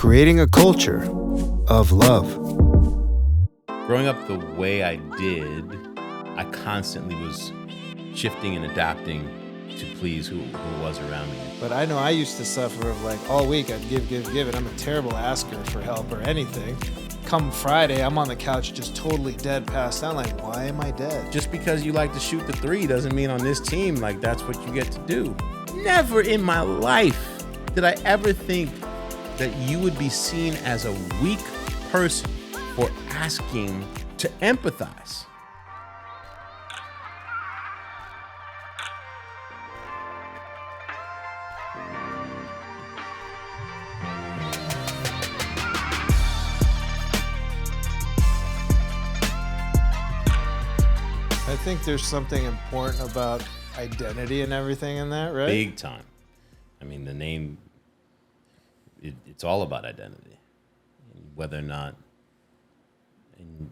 creating a culture of love. Growing up the way I did, I constantly was shifting and adapting to please who was around me. But I know I used to suffer of like all week I'd give, and I'm a terrible asker for help or anything. Come Friday, I'm on the couch just totally dead, passed out. Like, why am I dead? Just because you like to shoot the three doesn't mean on this team, like, that's what you get to do. Never in my life did I ever think that you would be seen as a weak person for asking to empathize. I think there's something important about identity and everything in that, right? Big time. I mean, the name, it's all about identity. Whether or not, and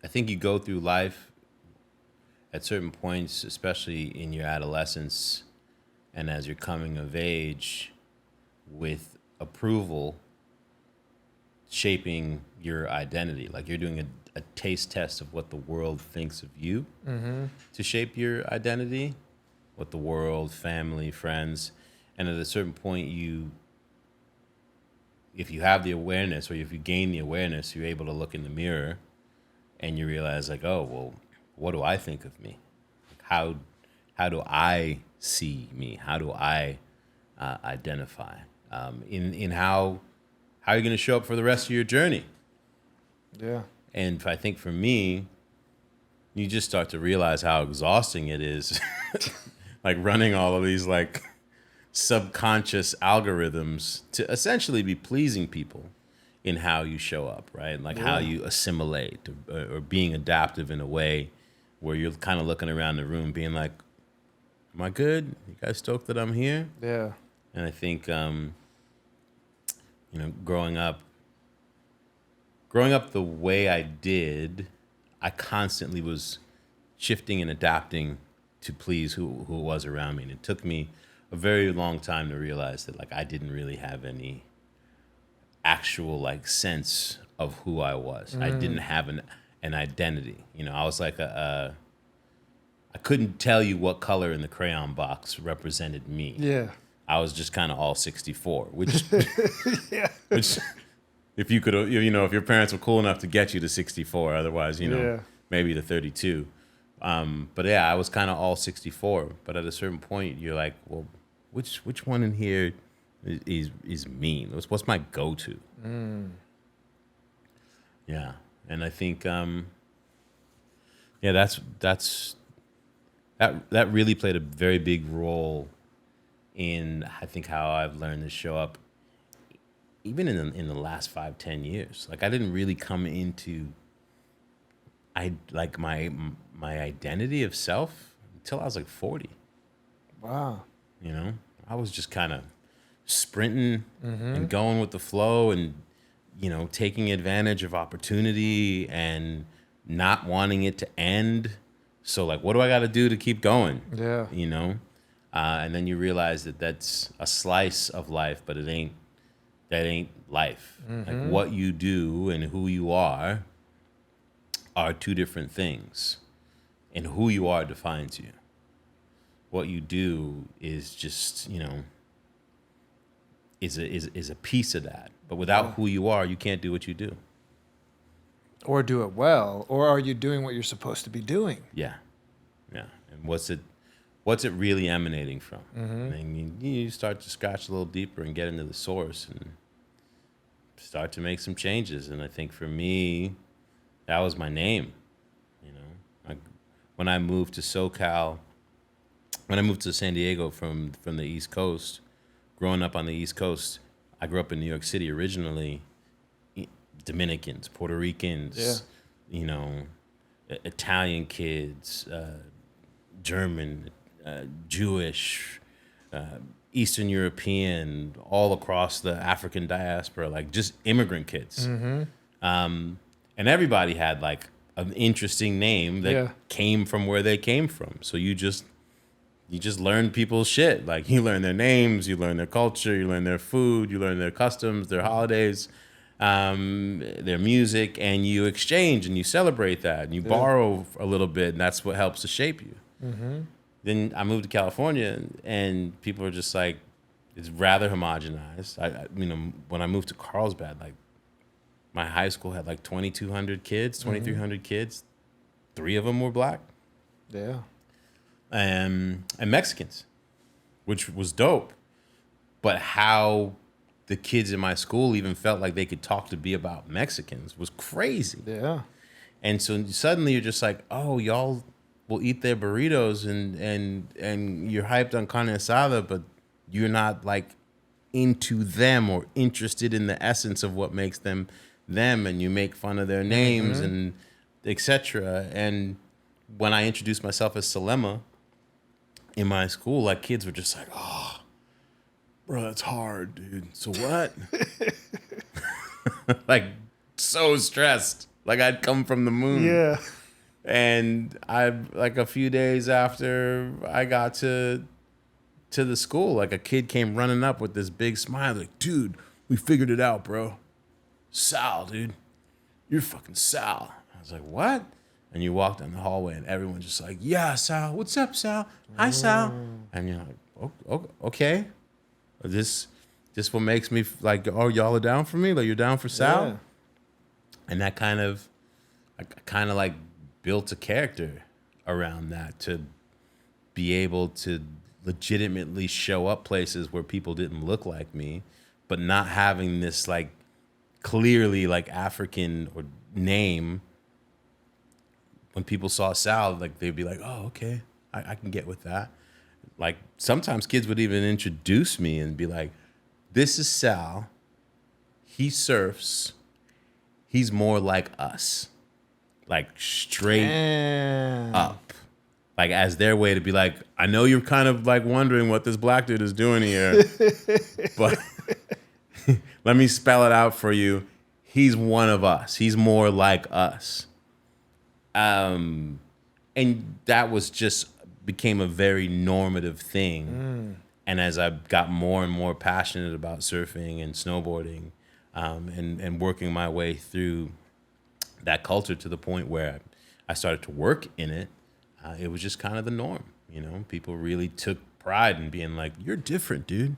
I think you go through life at certain points, especially in your adolescence and as you're coming of age, with approval shaping your identity. Like you're doing a taste test of what the world thinks of you to shape your identity, what the world, family, friends, and at a certain point if you have the awareness or if you gain the awareness, you're able to look in the mirror and you realize like, oh, well, what do I think of me? How do I see me? How do I identify? In how you're going to show up for the rest of your journey. Yeah. And I think for me, you just start to realize how exhausting it is, like running all of these like subconscious algorithms to essentially be pleasing people in how you show up, right? Like how you assimilate or being adaptive in a way where you're kind of looking around the room being like, am I good? You guys stoked that I'm here? Yeah. And I think, growing up the way I did, I constantly was shifting and adapting to please who was around me. And it took me a very long time to realize that like I didn't really have any actual like sense of who I was. I didn't have an identity. You know, I was like I couldn't tell you what color in the crayon box represented me. Yeah. I was just kind of all 64, which Yeah. which if you could, if your parents were cool enough to get you to 64, otherwise, maybe to 32. But yeah, I was kind of all 64. But at a certain point, you're like, well, which one in here is me? What's my go-to? Yeah, and I think, that really played a very big role in I think how I've learned to show up. Even in the last 5-10 years, like I didn't really come into my identity of self until I was like 40. Wow. I was just kind of sprinting and going with the flow and taking advantage of opportunity and not wanting it to end. So like, what do I got to do to keep going? Yeah. And then you realize that that's a slice of life, but that ain't life. Like what you do and who you are two different things. And who you are defines you. What you do is just, is a piece of that. But without who you are, you can't do what you do. Or do it well. Or are you doing what you're supposed to be doing? Yeah. Yeah. And what's it really emanating from? And you start to scratch a little deeper and get into the source and start to make some changes. And I think for me, that was my name. When I moved to SoCal, when I moved to San Diego from the East Coast, growing up on the East Coast, I grew up in New York City originally. Dominicans, Puerto Ricans, Italian kids, German, Jewish, Eastern European, all across the African diaspora, like just immigrant kids. And everybody had like an interesting name that came from where they came from. So you just you just learn people's shit. Like you learn their names, you learn their culture, you learn their food, you learn their customs, their holidays, their music, and you exchange and you celebrate that and you borrow a little bit, and that's what helps to shape you. Mm-hmm. Then I moved to California, and people are just like, it's rather homogenized. When I moved to Carlsbad, like my high school had like 2,200 kids, 2,300 kids. 3 of them were black. Yeah. And Mexicans, which was dope. But how the kids in my school even felt like they could talk to be about Mexicans was crazy. Yeah. And so suddenly you're just like, oh, y'all will eat their burritos and you're hyped on carne asada, but you're not like into them or interested in the essence of what makes them them, and you make fun of their names and etc. And when I introduced myself as Selema in my school, like kids were just like, oh, bro, that's hard, dude. So what? Like so stressed. Like I'd come from the moon. Yeah. And I like a few days after I got to the school, like a kid came running up with this big smile, like, dude, we figured it out, bro. Sal, dude. You're fucking Sal. I was like, what? And you walk down the hallway and everyone's just like, yeah, Sal. What's up, Sal? Hi, Sal. And you're like, okay. This what makes me like, oh, y'all are down for me? Like, you're down for Sal? Yeah. And that I kind of like built a character around that to be able to legitimately show up places where people didn't look like me, but not having this like clearly like African or name. When people saw Sal, like they'd be like, oh, okay, I can get with that. Like sometimes kids would even introduce me and be like, this is Sal. He surfs. He's more like us. Like straight up. Like as their way to be like, I know you're kind of like wondering what this black dude is doing here, but let me spell it out for you. He's one of us. He's more like us. And that was just became a very normative thing. And as I got more and more passionate about surfing and snowboarding, and working my way through that culture to the point where I started to work in it, it was just kind of the norm. You know, people really took pride in being like, "You're different, dude.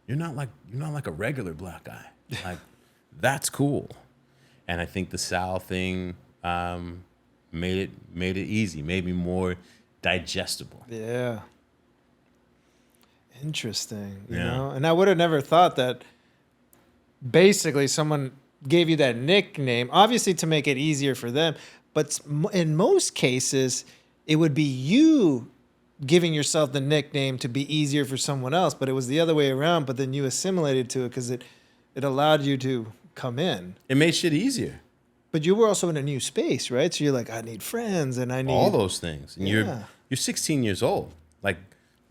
You're not like a regular black guy. Like, that's cool." And I think the Sal thing made it easy, made me more digestible. Yeah. Interesting. You Yeah. know, and I would have never thought that. Basically, someone gave you that nickname, obviously to make it easier for them, but in most cases, it would be you giving yourself the nickname to be easier for someone else, but it was the other way around, but then you assimilated to it because it allowed you to come in. It made shit easier. But you were also in a new space, right? So you're like, I need friends and I need... all those things. And you're 16 years old. Like,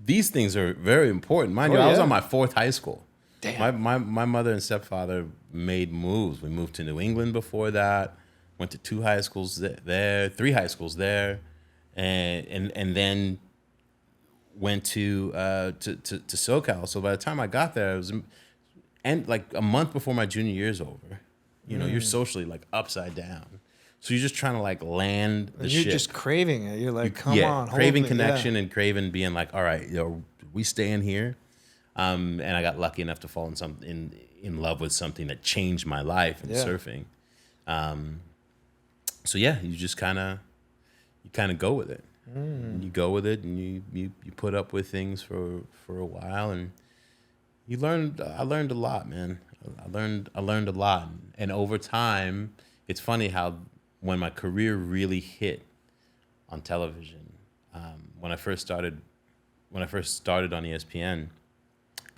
these things are very important. Mind you, I was on my 4th high school. Damn. My mother and stepfather made moves. We moved to New England before that. Went to 2 high schools there, 3 high schools there, and then went to SoCal. So by the time I got there, it was like a month before my junior year's over. You know, you're socially like upside down. So you're just trying to like land the shit. You're just craving it. You're like, come on, craving hold me. connection and craving being like, all right, we staying here. And I got lucky enough to fall in love with something that changed my life in surfing. So yeah, you just kind of go with it. You go with it, and you put up with things for a while, and you learned. I learned a lot, man. I learned a lot, and over time, it's funny how when my career really hit on television, when I first started on ESPN.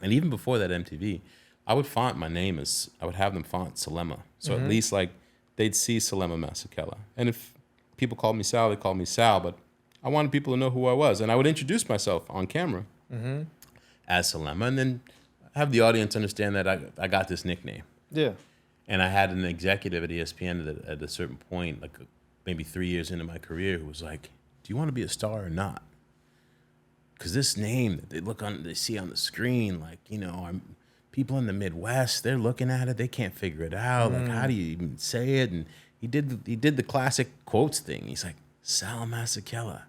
And even before that, MTV, I would font my name I would have them font Selema. So at least like they'd see Selema Masekela. And if people called me Sal, they called me Sal, but I wanted people to know who I was. And I would introduce myself on camera as Selema, and then have the audience understand that I got this nickname. Yeah. And I had an executive at ESPN at a certain point, like maybe 3 years into my career, who was like, do you want to be a star or not? because this name that they see on the screen, like, people in the Midwest, they're looking at it, they can't figure it out. Like, how do you even say it? And he did the classic quotes thing. He's like, Selema Masekela,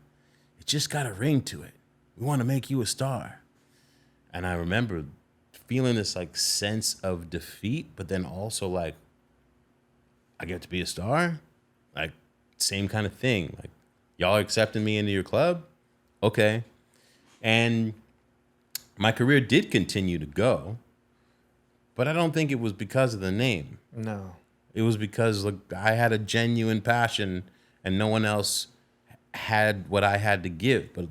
it just got a ring to it. We want to make you a star. And I remember feeling this like sense of defeat, but then also like, I get to be a star? Like, same kind of thing. Like, y'all are accepting me into your club? Okay. And my career did continue to go, but I don't think it was because of the name. No. It was because I had a genuine passion and no one else had what I had to give. But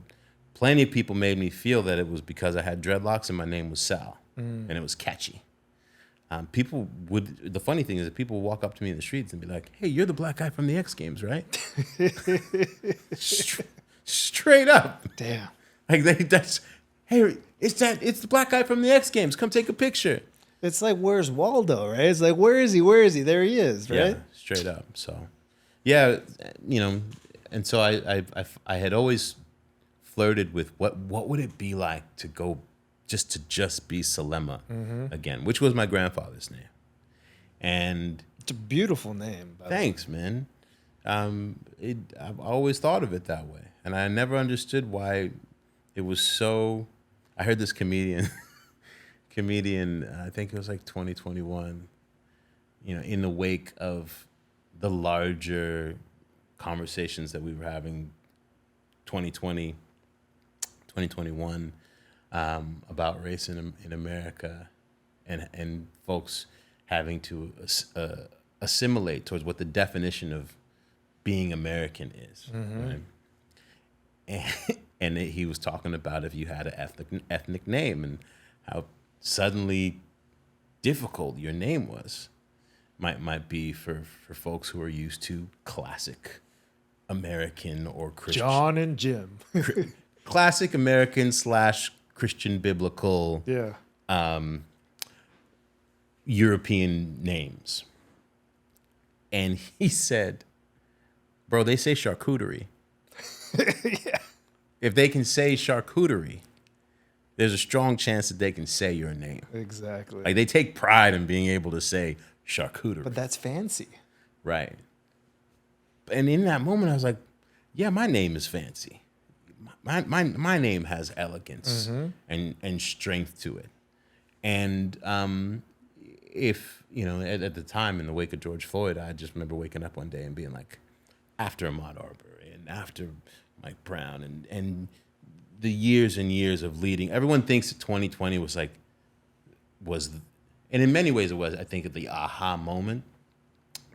plenty of people made me feel that it was because I had dreadlocks and my name was Sal, and it was catchy. The funny thing is that people would walk up to me in the streets and be like, hey, you're the black guy from the X Games, right? Straight up. Damn. Like hey, it's the black guy from the X Games. Come take a picture. It's like, where's Waldo, right? It's like, where is he? Where is he? There he is, right? Yeah, straight up. So, yeah, and so I had always flirted with what would it be like to go just be Selema again, which was my grandfather's name. And It's a beautiful name. thanks, man. I've always thought of it that way, and I never understood why it was so. I heard this comedian, I think it was like 2021, in the wake of the larger conversations that we were having 2020, 2021, about race in America, and folks having to assimilate towards what the definition of being American is, right? And he was talking about if you had an ethnic name and how suddenly difficult your name might be for folks who are used to classic American or Christian. John and Jim. Classic American / Christian biblical Yeah. European names. And he said, bro, they say charcuterie. Yeah. If they can say charcuterie, there's a strong chance that they can say your name. Exactly. Like, they take pride in being able to say charcuterie. But that's fancy. Right. And in that moment, I was like, yeah, my name is fancy. My name has elegance and strength to it. And if, at the time in the wake of George Floyd, I just remember waking up one day and being like, after Ahmaud Arbery and after Mike Brown and the years and years of leading, everyone thinks that 2020 and in many ways it was, I think, the aha moment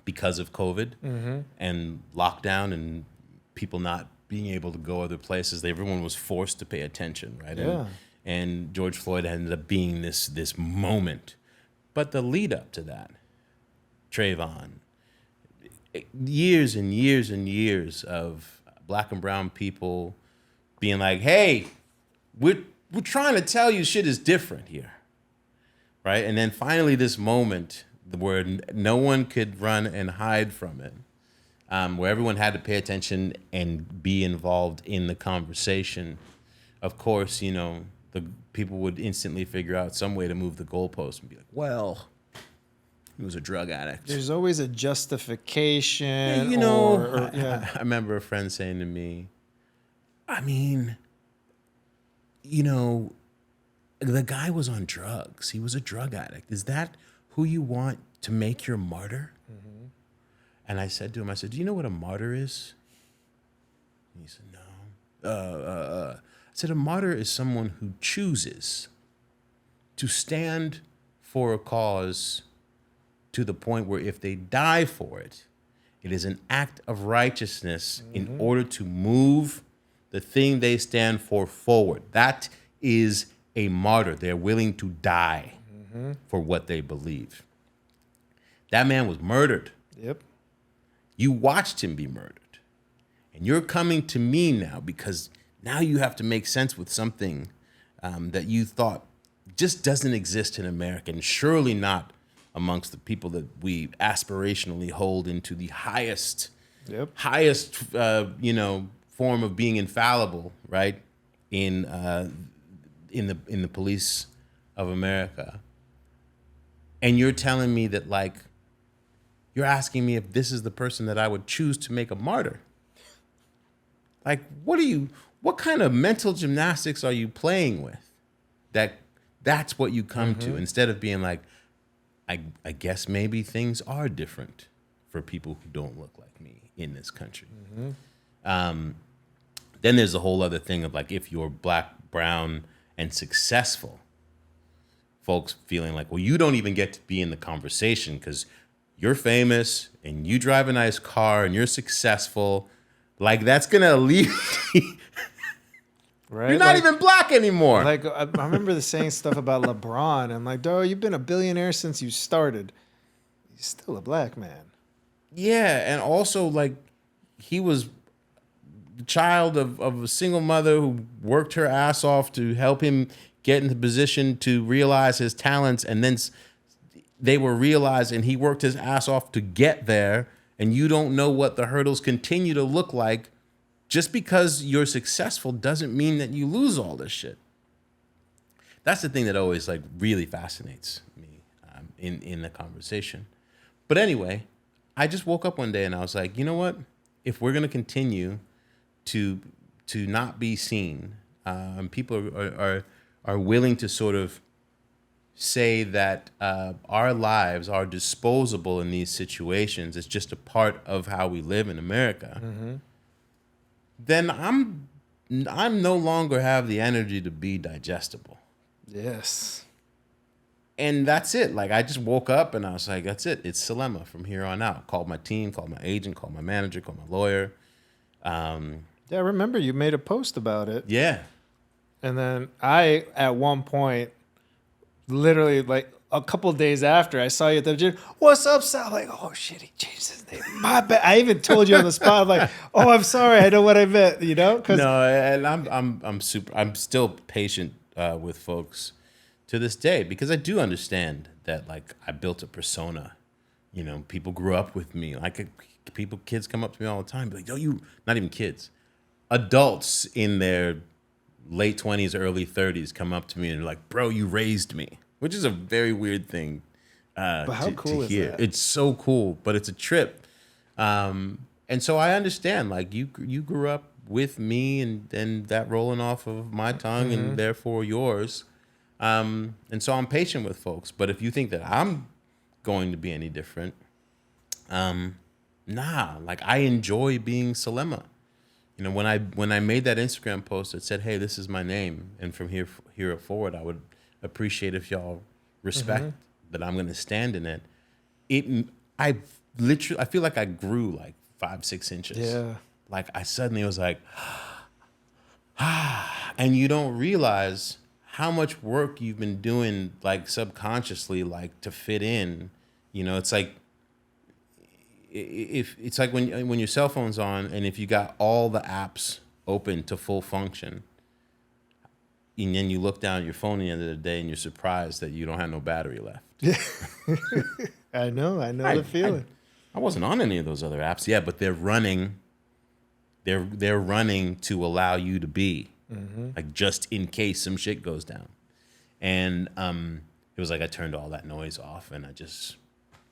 because of COVID and lockdown and people not being able to go other places. Everyone was forced to pay attention, right? Yeah. And George Floyd ended up being this moment. But the lead up to that, Trayvon, years and years and years of black and brown people being like, hey, we're trying to tell you shit is different here, right? And then finally this moment where no one could run and hide from it, where everyone had to pay attention and be involved in the conversation. Of course, the people would instantly figure out some way to move the goalpost and be like, well, he was a drug addict. There's always a justification. Yeah, I remember a friend saying to me, I mean, the guy was on drugs. He was a drug addict. Is that who you want to make your martyr? And I said to him, do you know what a martyr is? And he said, no. I said, a martyr is someone who chooses to stand for a cause to the point where if they die for it, it is an act of righteousness in order to move the thing they stand for forward. That is a martyr. They're willing to die for what they believe. That man was murdered. Yep. You watched him be murdered. And you're coming to me now because now you have to make sense with something that you thought just doesn't exist in America, and surely not amongst the people that we aspirationally hold into the highest form of being infallible, right? in the police of America, and you're telling me that, like, you're asking me if this is the person that I would choose to make a martyr. Like, what kind of mental gymnastics are you playing with? That's what you come to, instead of being like, I guess maybe things are different for people who don't look like me in this country. Then there's a whole other thing of, like, if you're black, brown, and successful, folks feeling like, well, you don't even get to be in the conversation because you're famous and you drive a nice car and you're successful. Like, that's going to alleviate. Right? You're not even black anymore. Like, I remember the saying stuff about LeBron. I'm like, dog, you've been a billionaire since you started. You're still a black man. Yeah, and also, like, he was the child of a single mother who worked her ass off to help him get into position to realize his talents, and then they were realized, and he worked his ass off to get there, and you don't know what the hurdles continue to look like. Just because you're successful doesn't mean that you lose all this shit. That's the thing that always, like, really fascinates me in the conversation. But anyway, I just woke up one day and I was like, you know what? If we're gonna continue to not be seen, people are willing to sort of say that our lives are disposable in these situations. It's just a part of how we live in America. Then I'm no longer have the energy to be digestible. Yes. And that's it. Like, I just woke up and I was like, that's it. It's Selema from here on out. Called my team, called my agent, called my manager, called my lawyer. Yeah, I remember you made a post about it. Yeah. And then I, at one point, literally like a couple of days after, I saw you at the gym. What's up, Sal? Like, oh shit, he changed his name. My bad. I even told you on the spot. I'm like, oh, I'm sorry. I know what I meant. You know? No, and I'm still patient with folks to this day, because I do understand that, like, I built a persona. You know, people grew up with me. Like, kids come up to me all the time, be like, "Yo, you," not even kids, adults in their late 20s, early 30s come up to me and are like, "Bro, you raised me," which is a very weird thing but how cool to is hear. that? It's so cool, but it's a trip. And so I understand, like, you grew up with me, and that rolling off of my tongue and therefore yours. And so I'm patient with folks. But if you think that I'm going to be any different, nah. Like, I enjoy being Selema. You know, when I made that Instagram post that said, "Hey, this is my name, and from here forward, I would appreciate if y'all respect that I'm going to stand in it." I feel like I grew like 5-6 inches. Yeah. Like, I suddenly was like, and you don't realize how much work you've been doing, like, subconsciously, like, to fit in. You know, it's like, if it's like when your cell phone's on, and if you got all the apps open to full function, and then you look down at your phone at the end of the day and you're surprised that you don't have no battery left. I know the feeling. I wasn't on any of those other apps. Yeah, but they're running. They're running to allow you to be, like, just in case some shit goes down. And it was like I turned all that noise off and I just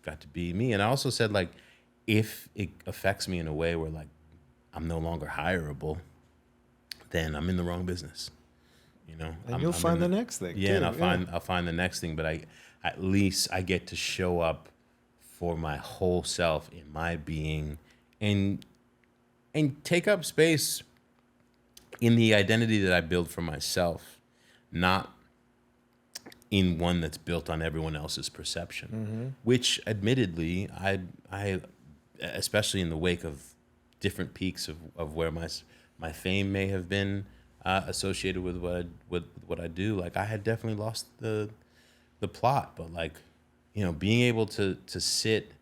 got to be me. And I also said, like, if it affects me in a way where, like, I'm no longer hireable, then I'm in the wrong business. You know, and you'll find the next thing. Yeah, too. and I'll find the next thing. But at least I get to show up for my whole self in my being, and take up space in the identity that I build for myself, not in one that's built on everyone else's perception. Which, admittedly, I especially in the wake of different peaks of where my fame may have been associated with what I do, like, I had definitely lost the plot. But, like, you know, being able to sit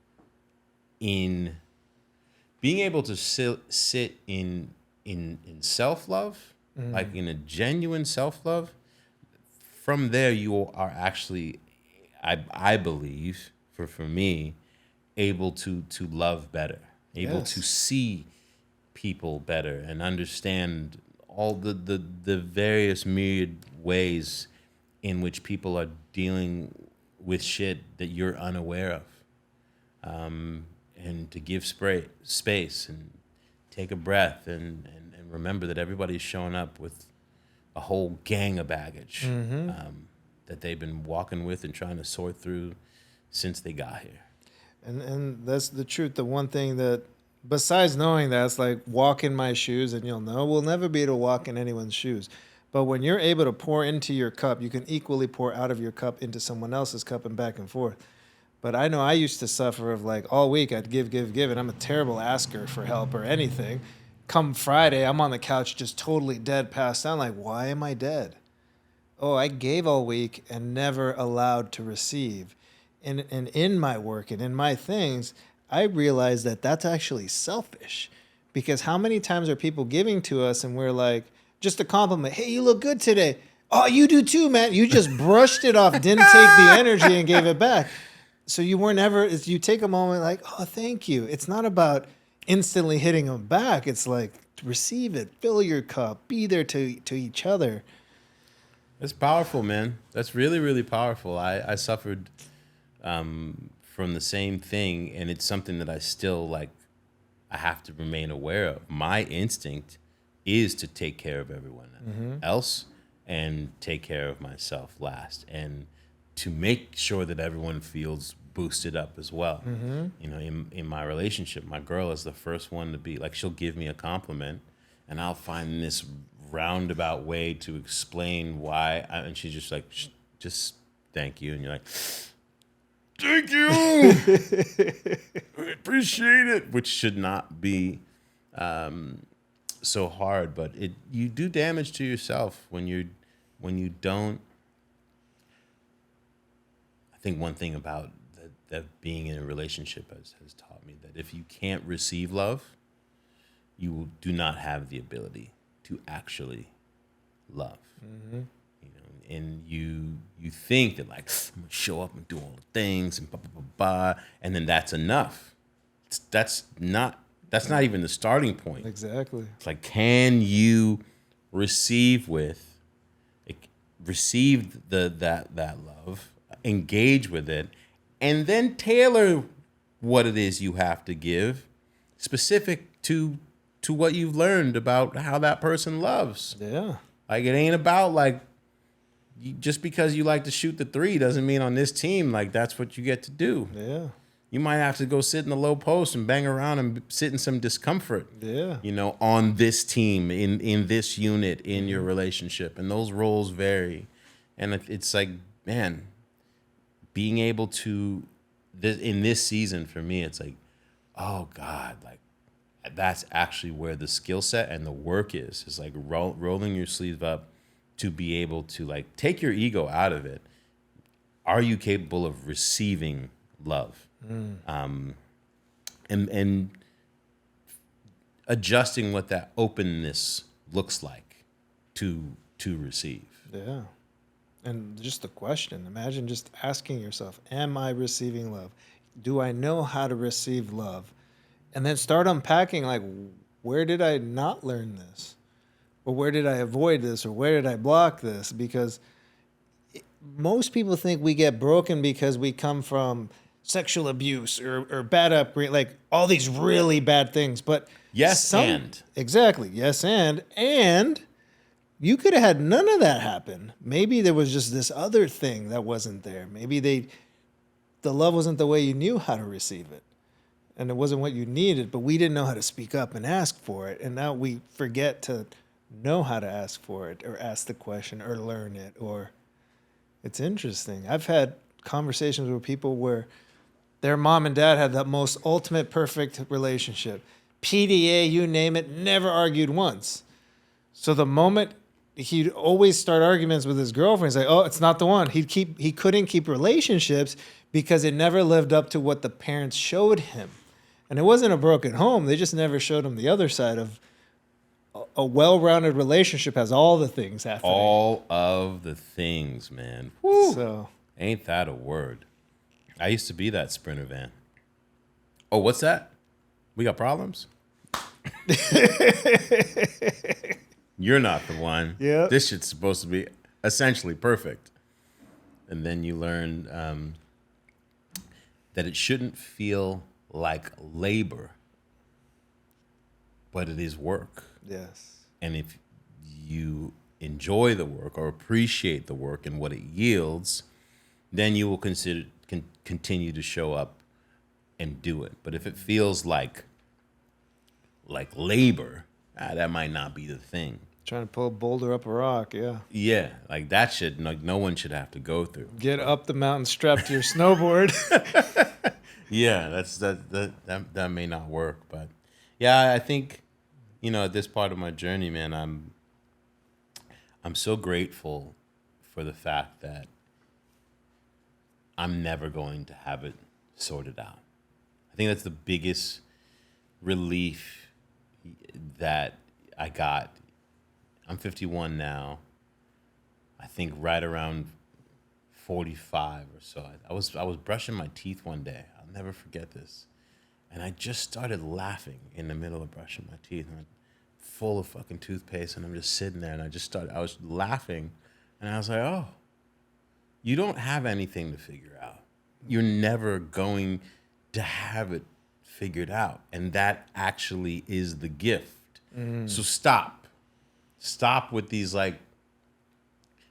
in self-love, like, in a genuine self-love, from there you are actually, I believe, for me, able to love better, able to see people better and understand all the various myriad ways in which people are dealing with shit that you're unaware of, and to give space and take a breath and remember that everybody's showing up with a whole gang of baggage that they've been walking with and trying to sort through since they got here. And that's the truth. The one thing that, besides knowing that, it's like walk in my shoes and you'll know. We'll never be able to walk in anyone's shoes. But when you're able to pour into your cup, you can equally pour out of your cup into someone else's cup and back and forth. But I know I used to suffer of like all week I'd give, and I'm a terrible asker for help or anything. Come Friday, I'm on the couch just totally dead, passed out. Like, why am I dead? Oh, I gave all week and never allowed to receive. And in my work and in my things, I realized that that's actually selfish. Because how many times are people giving to us and we're like, just a compliment, hey, you look good today. Oh, you do too, man. You just brushed it off, didn't take the energy and gave it back. So you weren't ever, you take a moment like, oh, thank you. It's not about instantly hitting them back. It's like, receive it, fill your cup, be there to each other. That's powerful, man. That's really, really powerful. I suffered from the same thing, and it's something that I still like. I have to remain aware of. My instinct is to take care of everyone else and take care of myself last, and to make sure that everyone feels boosted up as well. You know, in my relationship, my girl is the first one to be like, she'll give me a compliment, and I'll find this roundabout way to explain why, and she's just like, just thank you, and you're like, thank you, I appreciate it, which should not be so hard, but you do damage to yourself when you don't. I think one thing about that being in a relationship has taught me that if you can't receive love, you do not have the ability to actually love. You know, and you think that like, I'm gonna show up and do all the things and blah blah blah blah, and then that's enough. That's not even the starting point. Exactly. It's like, can you receive that love, engage with it, and then tailor what it is you have to give, specific to what you've learned about how that person loves. Yeah. Like, it ain't about like, just because you like to shoot the three doesn't mean on this team like that's what you get to do. Yeah. You might have to go sit in the low post and bang around and sit in some discomfort. Yeah. You know, on this team, in this unit, in your relationship, and those roles vary. And it's like, man, being able to, in this season for me, it's like, oh God, like that's actually where the skill set and the work is. It's like rolling your sleeve up to be able to like take your ego out of it. Are you capable of receiving love? And adjusting what that openness looks like to receive. Yeah. And just the question, imagine just asking yourself, am I receiving love? Do I know how to receive love? And then start unpacking, like, where did I not learn this? Or where did I avoid this? Or where did I block this? Because most people think we get broken because we come from sexual abuse or bad upbringing, like all these really bad things. But exactly, yes, and you could have had none of that happen. Maybe there was just this other thing that wasn't there. Maybe the love wasn't the way you knew how to receive it, and it wasn't what you needed. But we didn't know how to speak up and ask for it, and now we forget to know how to ask for it, or ask the question, or learn it. Or it's interesting. I've had conversations with people where their mom and dad had the most ultimate perfect relationship. PDA, you name it, never argued once. So the moment he'd always start arguments with his girlfriend, he's like, oh, it's not the one. He couldn't keep relationships because it never lived up to what the parents showed him. And it wasn't a broken home. They just never showed him the other side of a well-rounded relationship has all the things happening. All of the things, man. Woo. So ain't that a word? I used to be that Sprinter van. Oh, what's that? We got problems? You're not the one. Yeah. This shit's supposed to be essentially perfect. And then you learn that it shouldn't feel like labor, but it is work. Yes. And if you enjoy the work or appreciate the work and what it yields, then you will continue to show up and do it. But if it feels like labor, that might not be the thing. Trying to pull a boulder up a rock, yeah. Yeah, like that shit, no one should have to go through. Get up the mountain strapped to your snowboard. Yeah, that may not work, but yeah, I think, at this part of my journey, man, I'm so grateful for the fact that I'm never going to have it sorted out. I think that's the biggest relief that I got. I'm 51 now. I think right around 45 or so. I was brushing my teeth one day. I'll never forget this. And I just started laughing in the middle of brushing my teeth. And I'm full of fucking toothpaste, and I'm just sitting there, and I was laughing, and I was like, oh, you don't have anything to figure out. You're never going to have it figured out. And that actually is the gift. So stop with these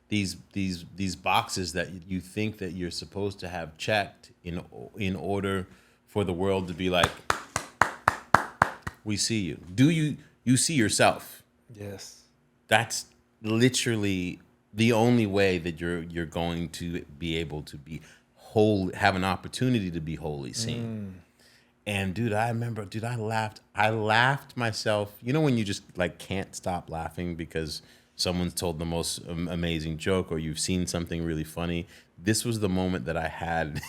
these boxes that you think that you're supposed to have checked in order for the world to be like, we see you. Do you see yourself? Yes. That's literally the only way that you're going to be able to be whole, have an opportunity to be wholly seen. And dude, I remember, I laughed myself. You know when you just like can't stop laughing because someone's told the most amazing joke or you've seen something really funny? This was the moment that I had.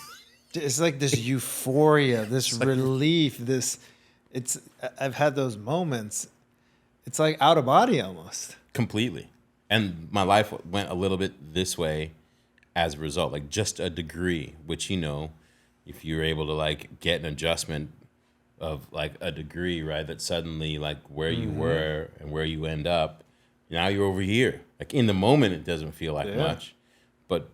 It's like this euphoria, this relief, I've had those moments. It's like out of body almost. Completely. And my life went a little bit this way as a result, like just a degree, which, if you're able to like get an adjustment of like a degree, right, that suddenly like where you were and where you end up, now you're over here. Like in the moment, it doesn't feel like much, but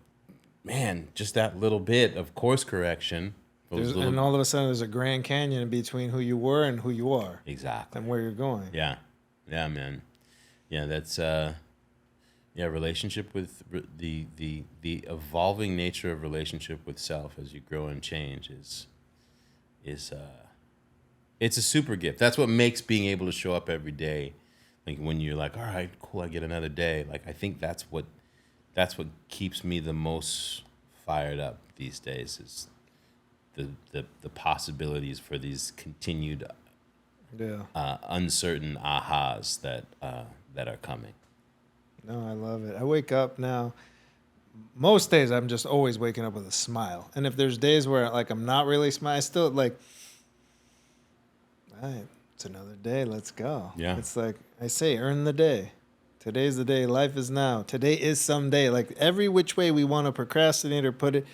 man, just that little bit of course correction. And all of a sudden there's a Grand Canyon in between who you were and who you are. Exactly. And where you're going. Yeah. Yeah, man. Yeah, that's, relationship with the evolving nature of relationship with self as you grow and change is it's a super gift. That's what makes being able to show up every day, like when you're like, all right, cool, I get another day. Like I think that's what keeps me the most fired up these days is the possibilities for these continued uncertain ahas that are coming. No, I love it. I wake up now. Most days I'm just always waking up with a smile. And if there's days where like I'm not really smiling, I still like, all right, it's another day. Let's go. Yeah. It's like I say, earn the day. Today's the day. Life is now. Today is someday. Like every which way we want to procrastinate or put it.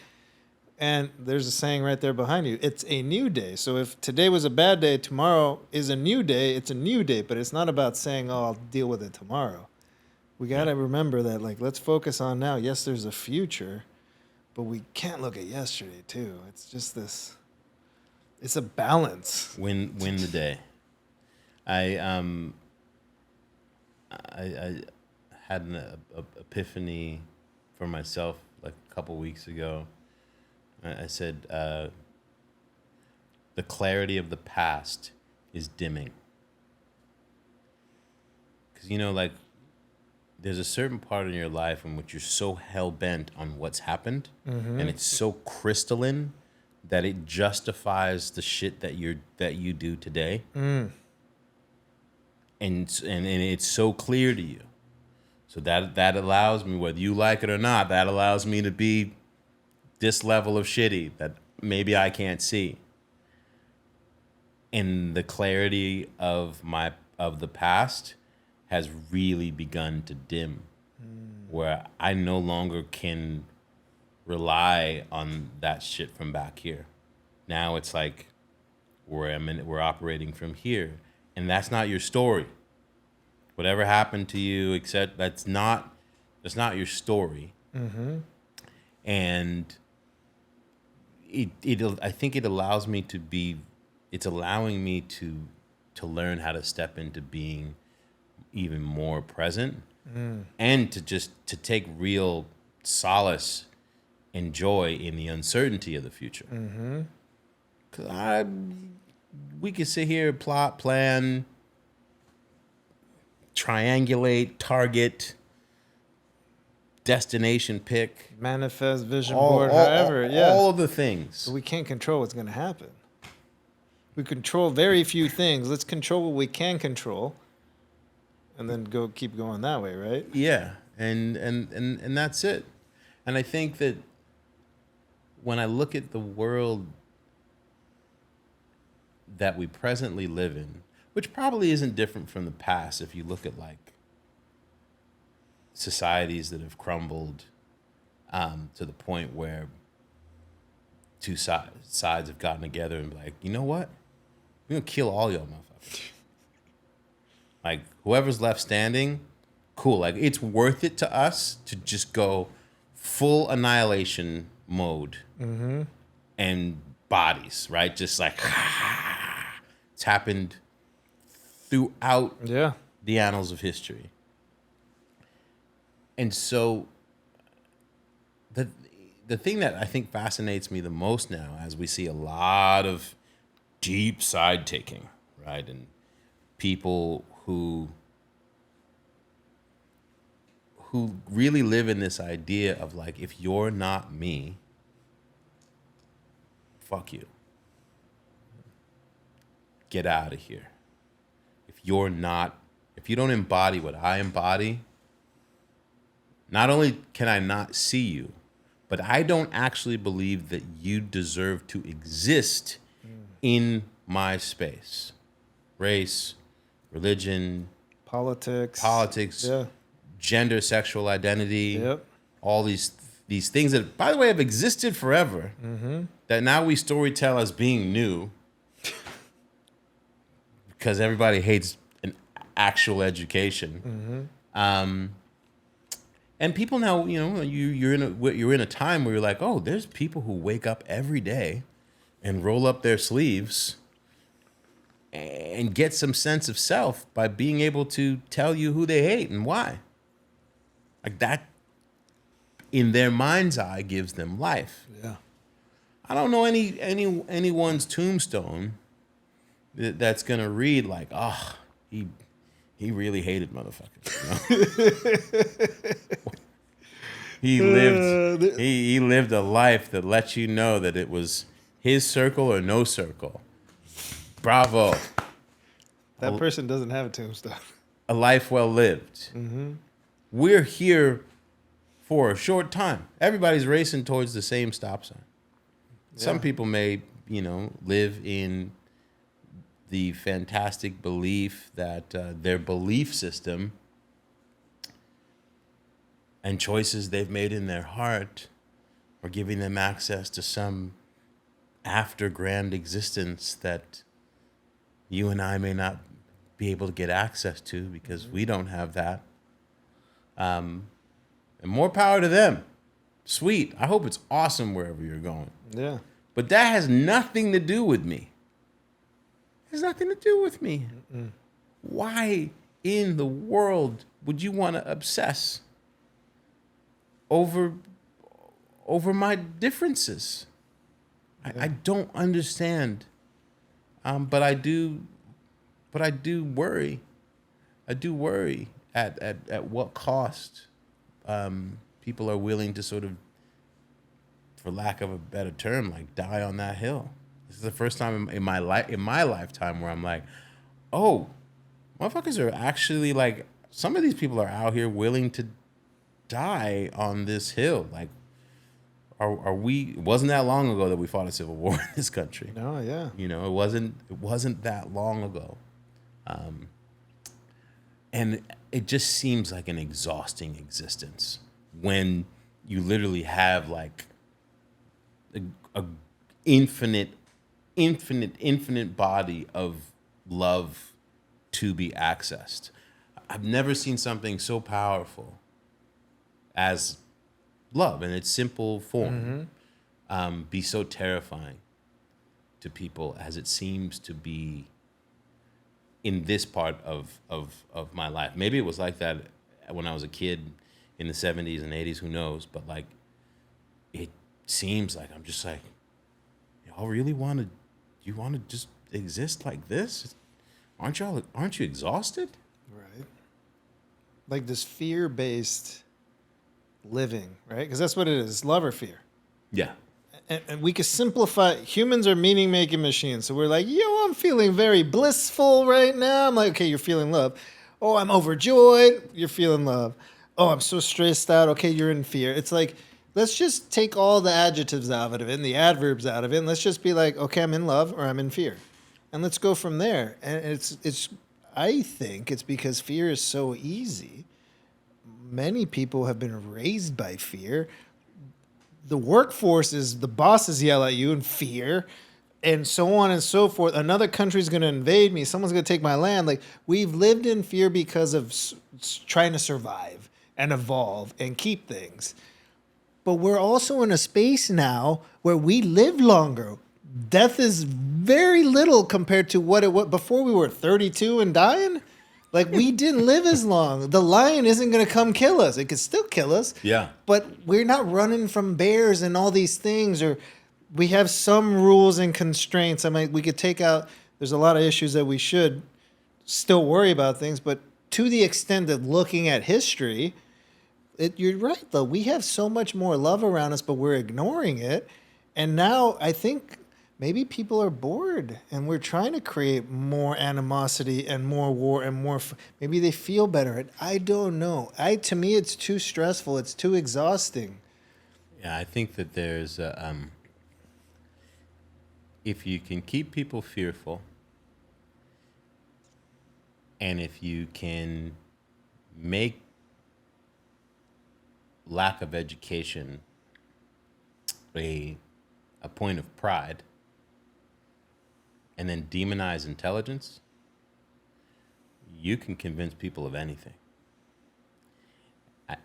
And there's a saying right there behind you. It's a new day. So if today was a bad day, tomorrow is a new day. It's a new day. But it's not about saying, oh, I'll deal with it tomorrow. We got to remember that, like, let's focus on now. Yes, there's a future, but we can't look at yesterday, too. It's just this, it's a balance. Win the day. I had an epiphany for myself like a couple weeks ago. I said, the clarity of the past is dimming. Because, like, there's a certain part in your life in which you're so hell-bent on what's happened, and it's so crystalline that it justifies the shit that you do today. And it's so clear to you. So that allows me, whether you like it or not, that allows me to be this level of shitty that maybe I can't see. And the clarity of the past has really begun to dim, where I no longer can rely on that shit from back here. Now it's like we're operating from here, and that's not your story. Whatever happened to you, except that's not your story. And I think it allows me to be. It's allowing me to learn how to step into being even more present, and to take real solace and joy in the uncertainty of the future. Because we could sit here, plot, plan, triangulate, target, destination pick, Manifest, vision board, however. all of the things. But we can't control what's going to happen. We control very few things. Let's control what we can control, and then keep going that way, right? Yeah, and that's it. And I think that when I look at the world that we presently live in, which probably isn't different from the past, if you look at like societies that have crumbled to the point where two sides have gotten together and be like, you know what? We're gonna kill all y'all motherfuckers. Like whoever's left standing, cool. Like it's worth it to us to just go full annihilation mode and bodies, right? Just like it's happened throughout the annals of history. And so the thing that I think fascinates me the most now, as we see a lot of deep side taking, right? And people who really live in this idea of like, if you're not me, fuck you. Get out of here. If you don't embody what I embody, not only can I not see you, but I don't actually believe that you deserve to exist in my space. Race, religion, politics, gender, sexual identity, all these things that, by the way, have existed forever, that now we storytell as being new because everybody hates an actual education. And people now, you're in a time where you're like, oh, there's people who wake up every day and roll up their sleeves and get some sense of self by being able to tell you who they hate and why. Like that, in their mind's eye, gives them life. Yeah. I don't know anyone's tombstone that's gonna read like, oh, he really hated motherfuckers. You know? He lived a life that lets you know that it was his circle or no circle. Bravo. That person doesn't have a tombstone. A life well lived. We're here for a short time. Everybody's racing towards the same stop sign. Some people may, live in the fantastic belief that their belief system and choices they've made in their heart are giving them access to some after grand existence that you and I may not be able to get access to because we don't have that. And more power to them. Sweet. I hope it's awesome wherever you're going. Yeah. But that has nothing to do with me. It has nothing to do with me. Why in the world would you want to obsess over my differences? I don't understand. But I do worry. I do worry at what cost people are willing to sort of, for lack of a better term, like die on that hill. This is the first time in my lifetime where I'm like, oh, motherfuckers are actually like, some of these people are out here willing to die on this hill. Like, are we? It wasn't that long ago that we fought a civil war in this country. Oh yeah. It wasn't that long ago, and it just seems like an exhausting existence when you literally have like a infinite body of love to be accessed. I've never seen something so powerful as love in its simple form be so terrifying to people as it seems to be in this part of my life. Maybe it was like that when I was a kid in the 70s and 80s, who knows? But like, it seems like I'm just like, y'all really you want to just exist like this? Aren't you exhausted? Right. Like this fear-based living, right? Because that's what it is, love or fear. Yeah. And we could simplify. Humans are meaning-making machines. So we're like, yo, I'm feeling very blissful right now. I'm like, okay, you're feeling love. Oh, I'm overjoyed. You're feeling love. Oh, I'm so stressed out. Okay, you're in fear. It's like, let's just take all the adjectives out of it and the adverbs out of it. And let's just be like, okay, I'm in love or I'm in fear. And let's go from there. And I think it's because fear is so easy. Many people have been raised by fear. The workforce is the bosses yell at you in fear, and so on and so forth. Another country's going to invade me. Someone's going to take my land. Like, we've lived in fear because of trying to survive and evolve and keep things. But we're also in a space now where we live longer. Death is very little compared to what it was before. We were 32 and dying. Like, we didn't live as long. The lion isn't going to come kill us. It could still kill us. Yeah. But we're not running from bears and all these things. Or we have some rules and constraints. I mean, we could take out, there's a lot of issues that we should still worry about things. But to the extent of looking at history, you're right, though. We have so much more love around us, but we're ignoring it. And now I think maybe people are bored and we're trying to create more animosity and more war and more. Maybe they feel better. I don't know. To me, it's too stressful. It's too exhausting. Yeah, I think that there's if you can keep people fearful, and if you can make lack of education a point of pride, and then demonize intelligence, you can convince people of anything.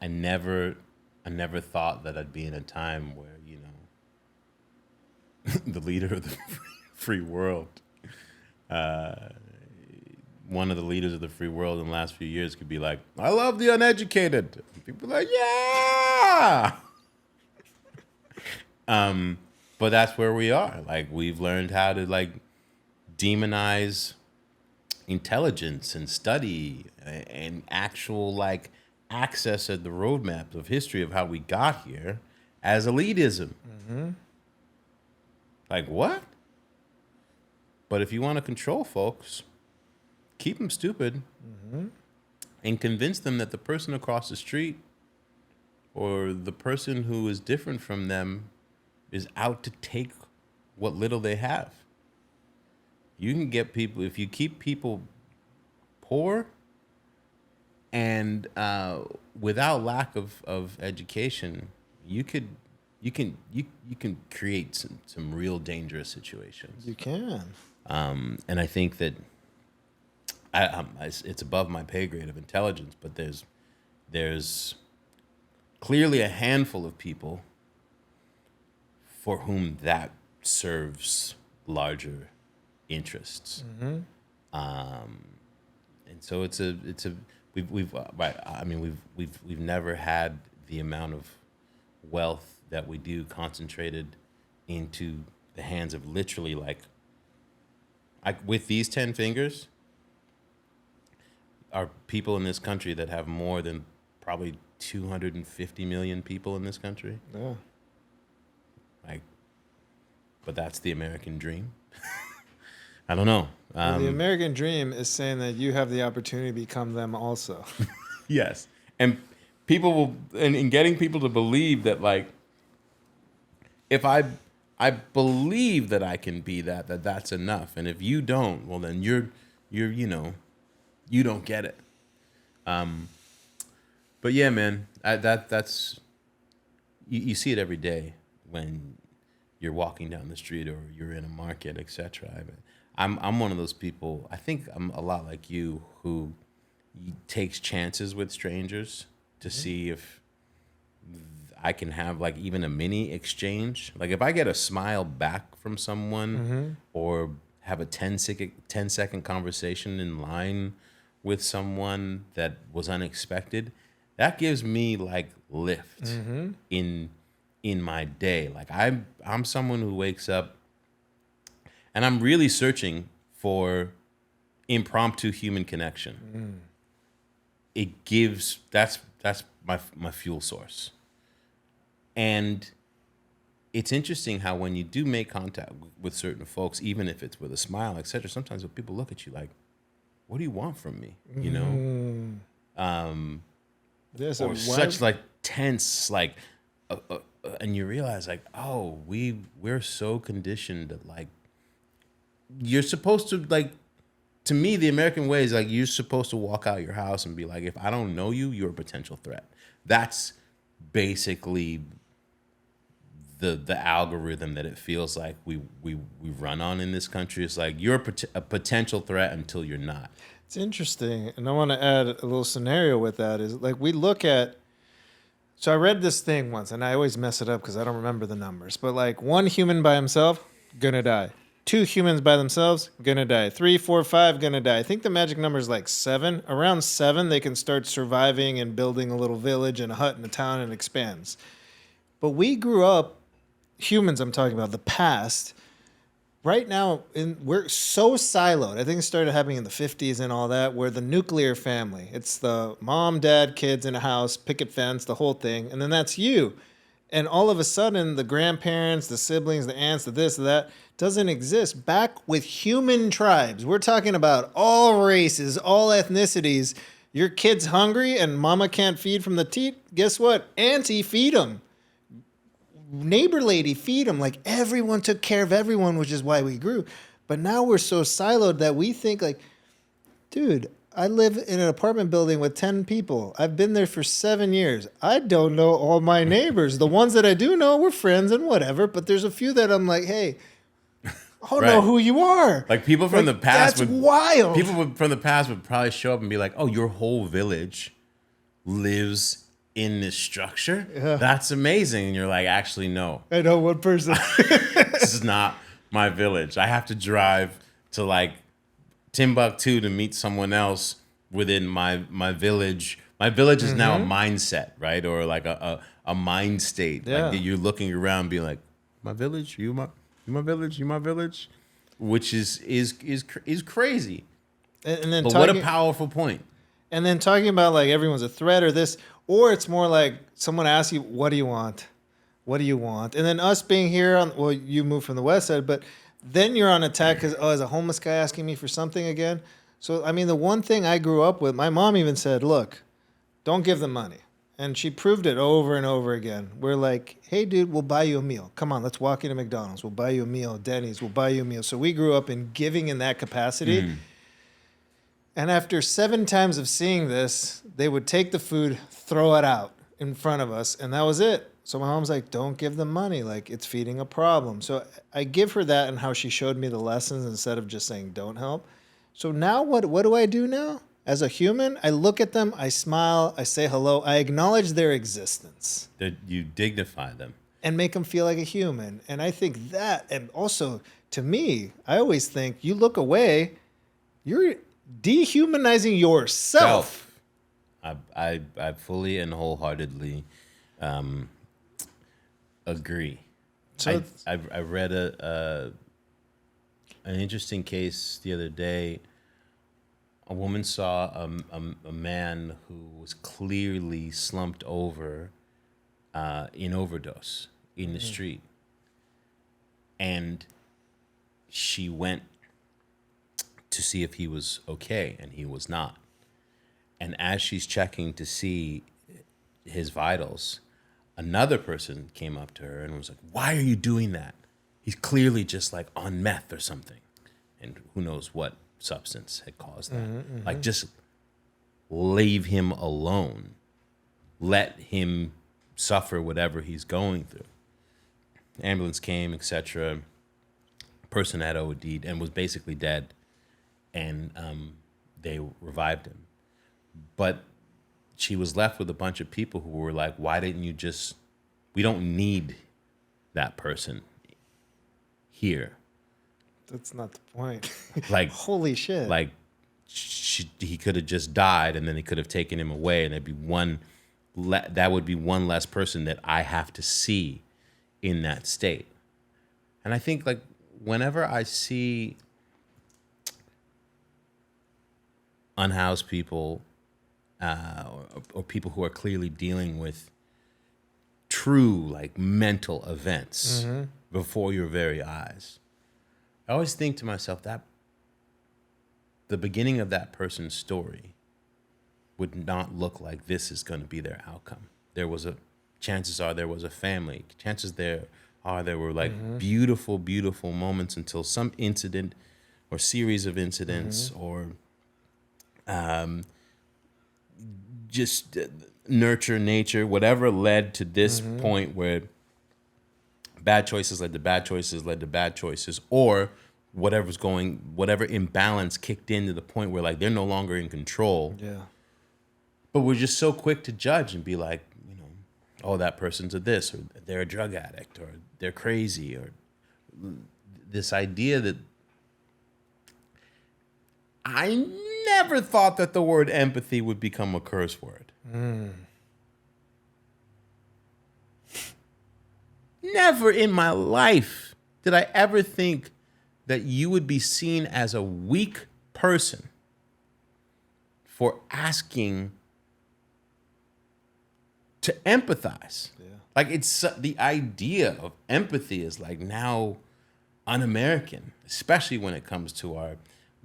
I never thought that I'd be in a time where, you know, the leader of the free world, one of the leaders of the free world in the last few years could be like, I love the uneducated. And people are like, yeah. But that's where we are. Like, we've learned how to like demonize intelligence and study and actual like access at the roadmap of history of how we got here as elitism. Mm-hmm. Like, what? But if you want to control folks, keep them stupid and convince them that the person across the street or the person who is different from them is out to take what little they have. You can get people, if you keep people poor and without lack of education, you can create some real dangerous situations. You can. And I think that it's above my pay grade of intelligence, but there's clearly a handful of people for whom that serves larger interests. Mm-hmm. And so we've never had the amount of wealth that we do concentrated into the hands of literally like with these 10 fingers are people in this country that have more than probably 250 million people in this country. Yeah. Like, but that's the American dream. I don't know. Well, the American dream is saying that you have the opportunity to become them also. Yes. And people will, and getting people to believe that, like, if I believe that I can be that's enough. And if you don't, well, then you're you know, you don't get it. But yeah, man, that's you see it every day when you're walking down the street or you're in a market, etc. I'm one of those people. I think I'm a lot like you who takes chances with strangers to see if I can have like even a mini exchange. Like if I get a smile back from someone or have a 10-second conversation in line with someone that was unexpected, that gives me like lift in my day. Like I'm someone who wakes up and I'm really searching for impromptu human connection. It gives that's my fuel source. And it's interesting how when you do make contact with certain folks, even if it's with a smile, etc., sometimes when people look at you like, what do you want from me? You know? Or such like tense, like, and you realize like, oh, we're so conditioned that like, you're supposed to like, to me, the American way is like, you're supposed to walk out your house and be like, if I don't know you, you're a potential threat. That's basically the algorithm that it feels like we run on in this country. It's like you're a potential threat until you're not. It's interesting, and I want to add a little scenario with that. Is like we look at. So I read this thing once, and I always mess it up because I don't remember the numbers. But like 1 human by himself, gonna die. 2 humans by themselves, gonna die. 3, 4, 5, gonna die. I think the magic number is like 7. Around 7, they can start surviving and building a little village and a hut and a town, and it expands. But we grew up, humans I'm talking about, the past. Right now, we're so siloed. I think it started happening in the 50s and all that, where the nuclear family, it's the mom, dad, kids in a house, picket fence, the whole thing, and then that's you. And all of a sudden, the grandparents, the siblings, the aunts, the this, the that, doesn't exist. Back with human tribes, we're talking about all races, all ethnicities. Your kid's hungry and mama can't feed from the teat. Guess what? Auntie, feed them. Neighbor lady, feed them. Like everyone took care of everyone, which is why we grew. But now we're so siloed that we think like, dude, I live in an apartment building with 10 people. I've been there for 7 years. I don't know all my neighbors. The ones that I do know, we're friends and whatever. But there's a few that I'm like, hey, I don't know who you are. Like people from the past that's wild. People from the past would probably show up and be like, oh, your whole village lives in this structure? Yeah. That's amazing. And you're like, actually, no. I know one person. This is not my village. I have to drive to like Timbuktu to meet someone else within my village. My village is now a mindset, right? Or like a mind state. Yeah. Like you're looking around and being like, my village, you my village, you my village, which is crazy. And then but what a powerful point. And then talking about like everyone's a threat or this, or it's more like someone asks you, what do you want? What do you want? And then us being here well, you moved from the west side, but then you're on attack because, is a homeless guy asking me for something again? So, I mean, the one thing I grew up with, my mom even said, look, don't give them money. And she proved it over and over again. We're like, hey, dude, we'll buy you a meal. Come on, let's walk into McDonald's. We'll buy you a meal. Denny's, we'll buy you a meal. So we grew up in giving in that capacity. And after 7 times of seeing this, they would take the food, throw it out in front of us, and that was it. So my mom's like, don't give them money. Like, it's feeding a problem. So I give her that and how she showed me the lessons instead of just saying don't help. So now what do I do now? As a human, I look at them, I smile, I say hello, I acknowledge their existence. That you dignify them. And make them feel like a human. And I think that, and also to me, I always think you look away, you're dehumanizing yourself. I fully and wholeheartedly agree. So I read an interesting case the other day. A woman saw a man who was clearly slumped over in overdose in the street. And she went to see if he was okay, and he was not. And as she's checking to see his vitals, another person came up to her and was like, why are you doing that? He's clearly just like on meth or something. And who knows what substance had caused that. Like, just leave him alone. Let him suffer whatever he's going through. Ambulance came, etc. Person had OD'd and was basically dead. And they revived him. But she was left with a bunch of people who were like, why didn't you just, we don't need that person here. That's not the point. Like, holy shit. like he could have just died and then they could have taken him away and there'd be that would be one less person that I have to see in that state. And I think like whenever I see unhoused people or people who are clearly dealing with true like mental events before your very eyes, I always think to myself that the beginning of that person's story would not look like this is going to be their outcome. Chances are there was a family. Chances there were like beautiful, beautiful moments until some incident or series of incidents or just nurture, nature, whatever led to this point where bad choices led to bad choices, led to bad choices, or whatever imbalance kicked in to the point where like they're no longer in control. Yeah. But we're just so quick to judge and be like, oh, that person's a this, or they're a drug addict, or they're crazy, or this idea that I never thought that the word empathy would become a curse word. Never in my life did I ever think that you would be seen as a weak person for asking to empathize. Yeah. Like it's the idea of empathy is like now un-American, especially when it comes to our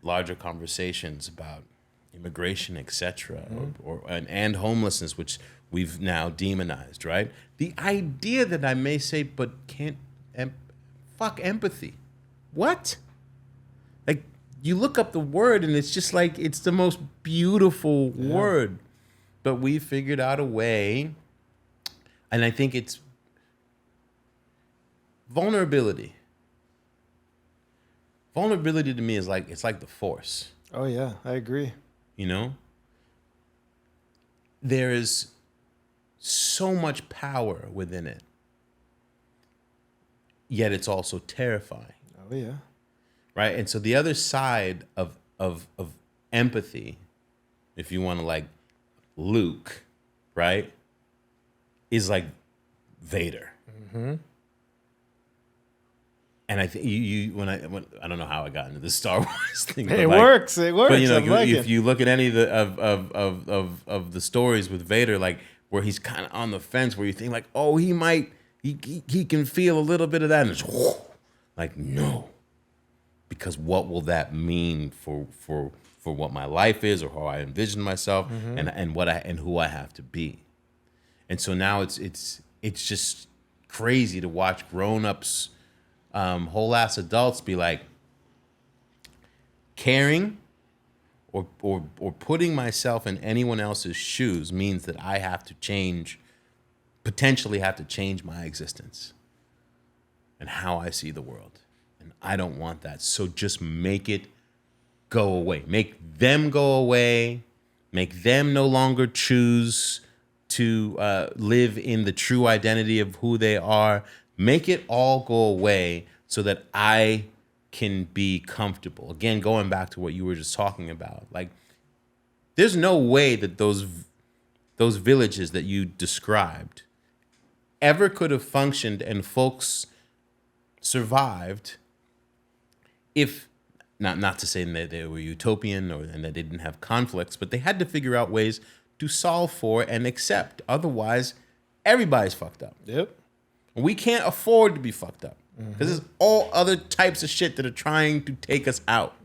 larger conversations about immigration, etc., and homelessness, which we've now demonized, right? The idea that I may say, but can't fuck empathy. What? Like you look up the word and it's just like it's the most beautiful word, but we figured out a way, and I think it's vulnerability. Vulnerability to me is like it's like the Force. Oh yeah, I agree. There is so much power within it, yet it's also terrifying. Oh yeah. Right? And so the other side of empathy, if you want to like Luke, right, is like Vader. And I think when I don't know how I got into the Star Wars thing. It works. But if you look at any of the stories with Vader, like where he's kind of on the fence, where you think like, oh, he can feel a little bit of that, and it's like no, because what will that mean for what my life is or how I envision myself and who I have to be. And so now it's just crazy to watch grown-ups, whole ass adults be like caring or putting myself in anyone else's shoes means that I have to potentially have to change my existence and how I see the world. And I don't want that. So just make it go away. Make them go away. Make them no longer choose to live in the true identity of who they are. Make it all go away so that I can be comfortable. Again, going back to what you were just talking about. Like, there's no way that those villages that you described ever could have functioned and folks survived if, not to say that they were utopian and that they didn't have conflicts, but they had to figure out ways to solve for and accept. Otherwise, everybody's fucked up. Yep. We can't afford to be fucked up because there's all other types of shit that are trying to take us out.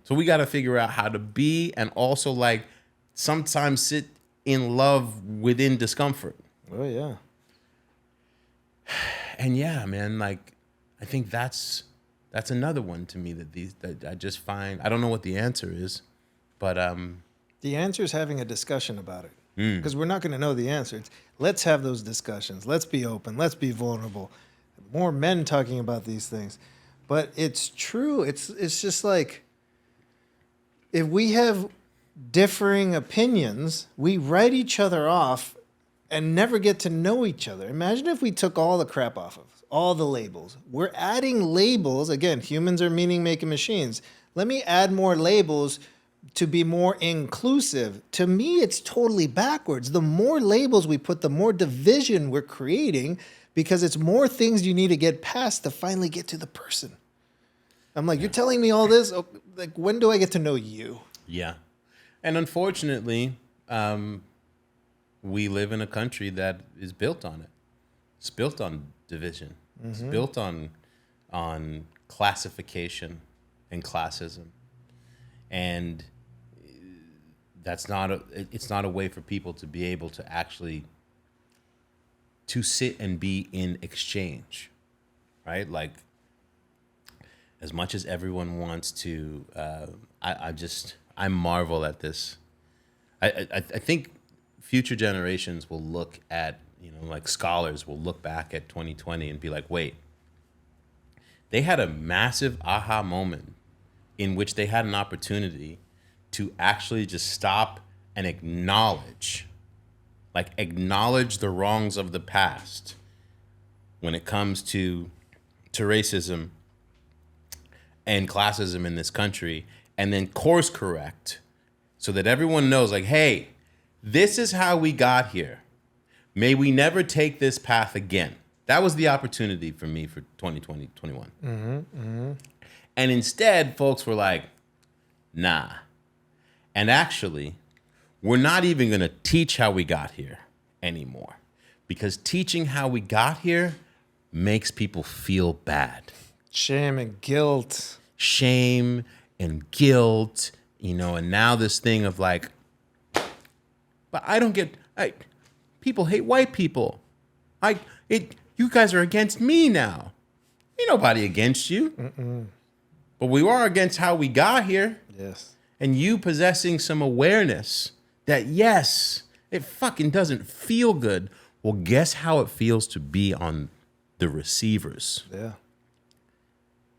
So we got to figure out how to be and also like sometimes sit in love within discomfort. Oh yeah. And yeah, man, like I think that's another one to me that I just find, I don't know what the answer is, but the answer is having a discussion about it. Because we're not going to know the answer. Let's have those discussions. Let's be open. Let's be vulnerable. More men talking about these things. But it's true. It's just like if we have differing opinions, we write each other off and never get to know each other. Imagine if we took all the crap off of us, all the labels. We're adding labels. Again, humans are meaning-making machines. Let me add more labels to be more inclusive. To me, it's totally backwards. The more labels we put, the more division we're creating, because it's more things you need to get past to finally get to the person. I'm like, you're telling me all this? Oh, like, when do I get to know you? Yeah. And unfortunately, we live in a country that is built on it. It's built on division. Mm-hmm. It's built on classification and classism. And it's not a way for people to be able to actually to sit and be in exchange, right? Like, as much as everyone wants to, I marvel at this. I think future generations will look at, like scholars will look back at 2020 and be like, wait, they had a massive aha moment in which they had an opportunity to actually just stop and acknowledge the wrongs of the past when it comes to racism and classism in this country, and then course correct so that everyone knows, like, hey, this is how we got here. May we never take this path again. That was the opportunity for me for 2020, 21. Mm-hmm, mm-hmm. And instead, folks were like, nah. And actually, we're not even going to teach how we got here anymore, because teaching how we got here makes people feel bad. Shame and guilt. Shame and guilt, and now this thing of like, but people hate white people. You guys are against me now. Ain't nobody against you. Mm-mm. But we are against how we got here. Yes. And you possessing some awareness that, yes, it fucking doesn't feel good. Well, guess how it feels to be on the receivers. Yeah.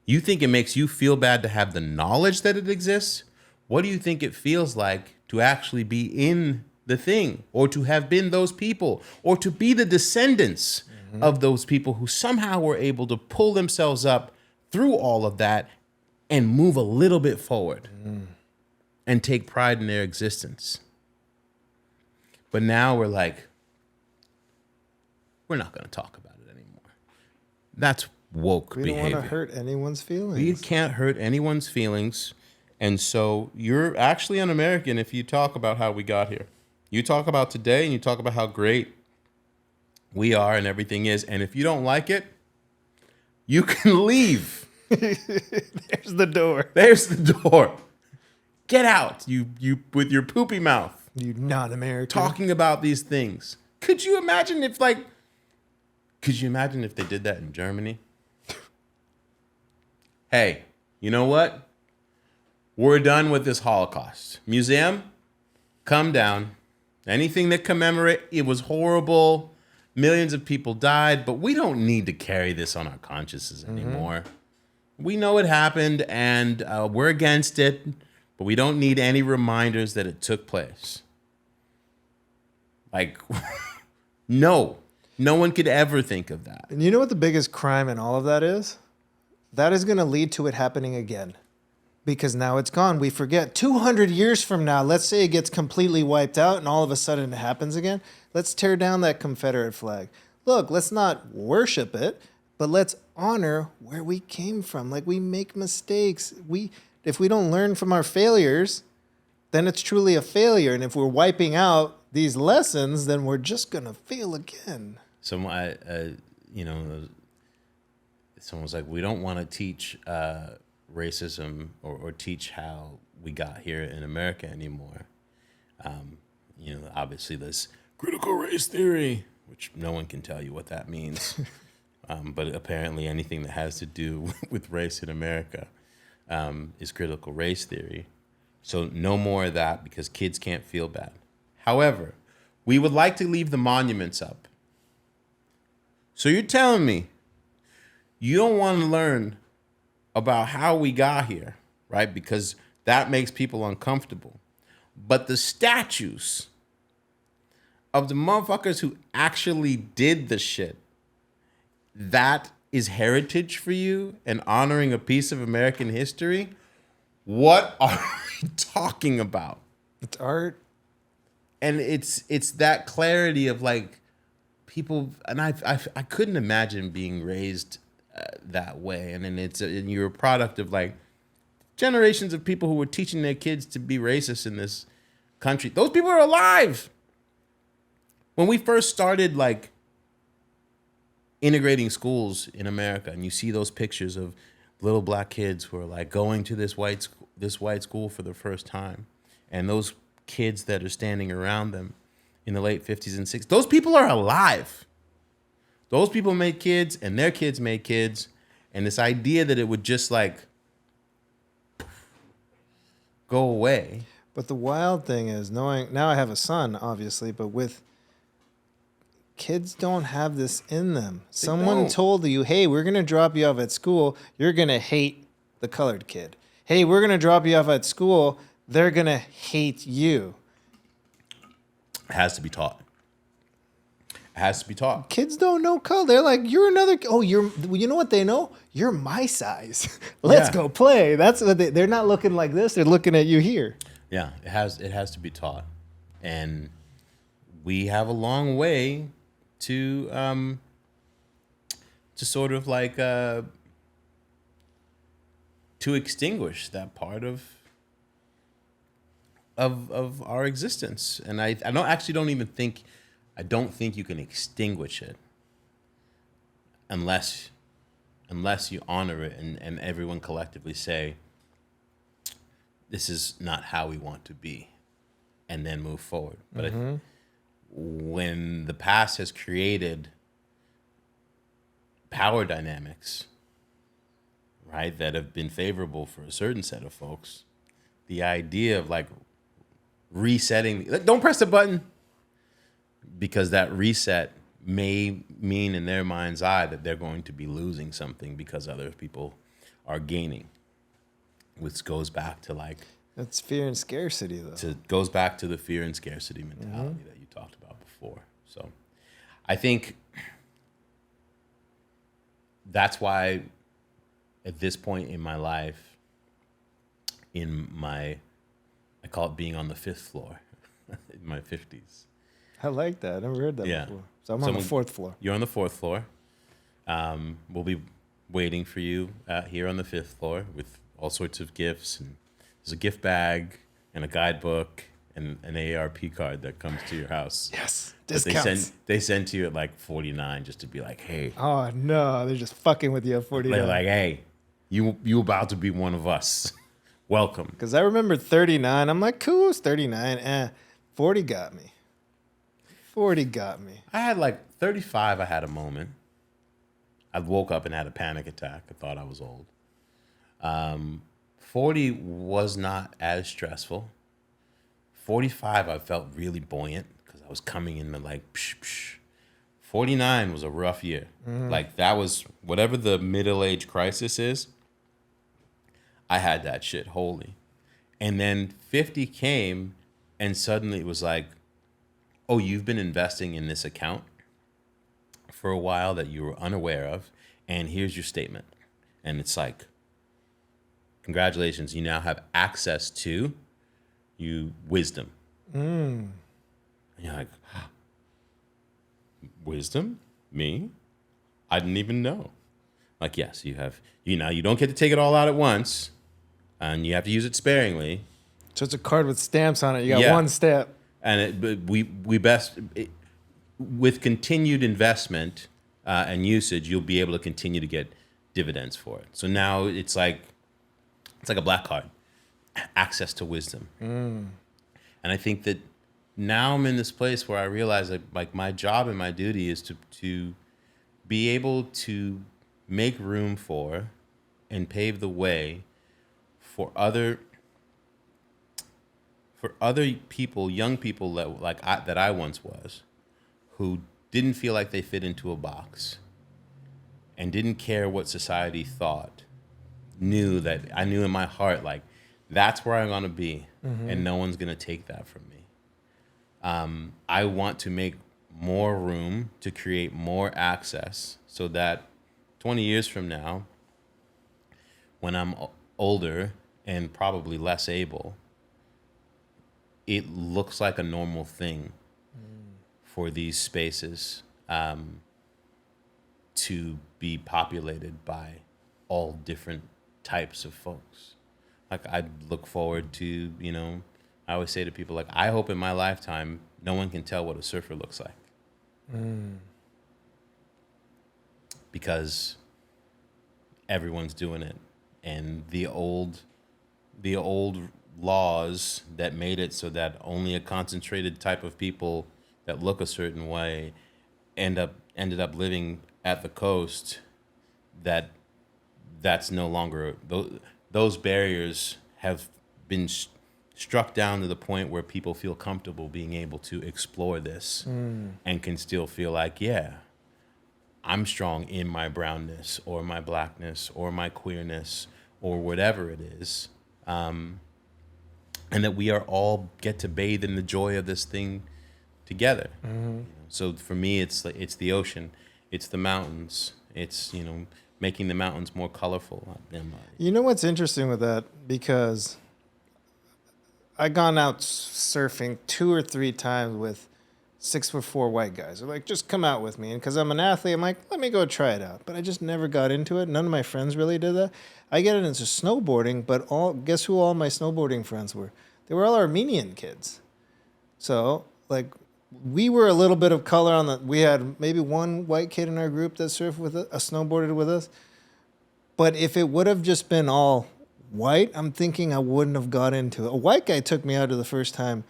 You think it makes you feel bad to have the knowledge that it exists? What do you think it feels like to actually be in the thing, or to have been those people, or to be the descendants of those people who somehow were able to pull themselves up through all of that and move a little bit forward and take pride in their existence? But now we're like, we're not going to talk about it anymore. That's woke behavior. We don't want to hurt anyone's feelings. We can't hurt anyone's feelings. And so you're actually un-American if you talk about how we got here. You talk about today and you talk about how great we are and everything is. And if you don't like it, you can leave. There's the door. There's the door. Get out, you with your poopy mouth. You non-American. Talking about these things. Could you imagine if they did that in Germany? Hey, you know what? We're done with this Holocaust. Museum, come down. Anything that commemorate, it was horrible. Millions of people died, but we don't need to carry this on our consciences anymore. We know it happened, and we're against it, but we don't need any reminders that it took place. Like, no one could ever think of that. And you know what the biggest crime in all of that is? That is going to lead to it happening again. Because now it's gone. We forget 200 years from now, let's say it gets completely wiped out and all of a sudden it happens again. Let's tear down that Confederate flag. Look, let's not worship it, but let's honor where we came from. Like, we make mistakes. If we don't learn from our failures, then it's truly a failure. And if we're wiping out these lessons, then we're just going to fail again. Someone was like, we don't want to teach racism or teach how we got here in America anymore. Obviously there's critical race theory, which no one can tell you what that means. But apparently anything that has to do with race in America is critical race theory. So no more of that, because kids can't feel bad. However, we would like to leave the monuments up. So you're telling me you don't want to learn about how we got here, right? Because that makes people uncomfortable. But the statues of the motherfuckers who actually did the shit, that is heritage for you and honoring a piece of American history. What are we talking about? It's art. And it's that clarity of like people, and I couldn't imagine being raised that way. And then and you're a product of like generations of people who were teaching their kids to be racist in this country. Those people are alive. When we first started like integrating schools in America, and you see those pictures of little black kids who are like going to this white school for the first time, and those kids that are standing around them in the late 50s and 60s, those people are alive. Those people made kids, and their kids made kids, and this idea that it would just like go away. But the wild thing is, knowing now I have a son, obviously, but with kids don't have this in them. Someone told you, hey, we're going to drop you off at school. You're going to hate the colored kid. Hey, we're going to drop you off at school. They're going to hate you. It has to be taught. It has to be taught. Kids don't know color. They're like, you're another. Oh, you know what they know? You're my size. Let's go play. That's what they're not looking like this. They're looking at you here. Yeah, it has to be taught. And we have a long way to sort of like to extinguish that part of our existence. And I don't think you can extinguish it unless you honor it and everyone collectively say, this is not how we want to be, and then move forward. But when the past has created power dynamics, right, that have been favorable for a certain set of folks, the idea of like resetting, don't press the button, because that reset may mean in their mind's eye that they're going to be losing something because other people are gaining, which goes back to like, that's fear and scarcity, though. Goes back to the fear and scarcity mentality that you talked about before. So I think that's why at this point in my life, I call it being on the fifth floor in my 50s. I like that. I never heard that before. So I'm on the fourth floor. You're on the fourth floor. We'll be waiting for you here on the fifth floor with all sorts of gifts. And there's a gift bag and a guidebook and an AARP card that comes to your house. Yes. Discounts. They send to you at like 49 just to be like, hey. Oh, no. They're just fucking with you at 49. They're like, hey, you about to be one of us. Welcome. Because I remember 39. I'm like, cool, it's 39. 40 got me. 40 got me. I had like 35. I had a moment. I woke up and had a panic attack. I thought I was old. 40 was not as stressful. 45, I felt really buoyant because I was coming in like, psh, psh. 49 was a rough year. Like that was whatever the middle-age crisis is. I had that shit wholly. And then 50 came and suddenly it was like, oh, you've been investing in this account for a while that you were unaware of, and here's your statement. And it's like, congratulations, you now have access to wisdom. And you're like, wisdom? Me? I didn't even know. Like, yes, you have, you don't get to take it all out at once, and you have to use it sparingly. So it's a card with stamps on it. You got one stamp. And with continued investment and usage, you'll be able to continue to get dividends for it. So now it's like a black card, access to wisdom. And I think that now I'm in this place where I realize that like my job and my duty is to be able to make room for and pave the way for other people, young people that I once was, who didn't feel like they fit into a box and didn't care what society thought, I knew in my heart, like, That's where I'm going to be. And no one's going to take that from me. I want to make more room to create more access so that 20 years from now, when I'm older and probably less able, it looks like a normal thing for these spaces to be populated by all different types of folks. Like, I look forward to, I always say to people, like, I hope in my lifetime no one can tell what a surfer looks like. Because everyone's doing it. And the old laws that made it so that only a concentrated type of people that look a certain way ended up living at the coast, that's no longer, those barriers have been struck down to the point where people feel comfortable being able to explore this and can still feel like, yeah, I'm strong in my brownness or my blackness or my queerness or whatever it is. And that we are all get to bathe in the joy of this thing together. So for me, it's the ocean, it's the mountains, it's, making the mountains more colorful. You know what's interesting with that? Because I gone out surfing 2 or 3 times with 6'4" white guys. They're like, just come out with me. And because I'm an athlete, I'm like, let me go try it out. But I just never got into it. None of my friends really did that. I get into snowboarding, but guess who all my snowboarding friends were? They were all Armenian kids. So, like, we were a little bit of color on the. We had maybe one white kid in our group that surfed with us, snowboarded with us. But if it would have just been all white, I'm thinking I wouldn't have got into it. A white guy took me out to the first time.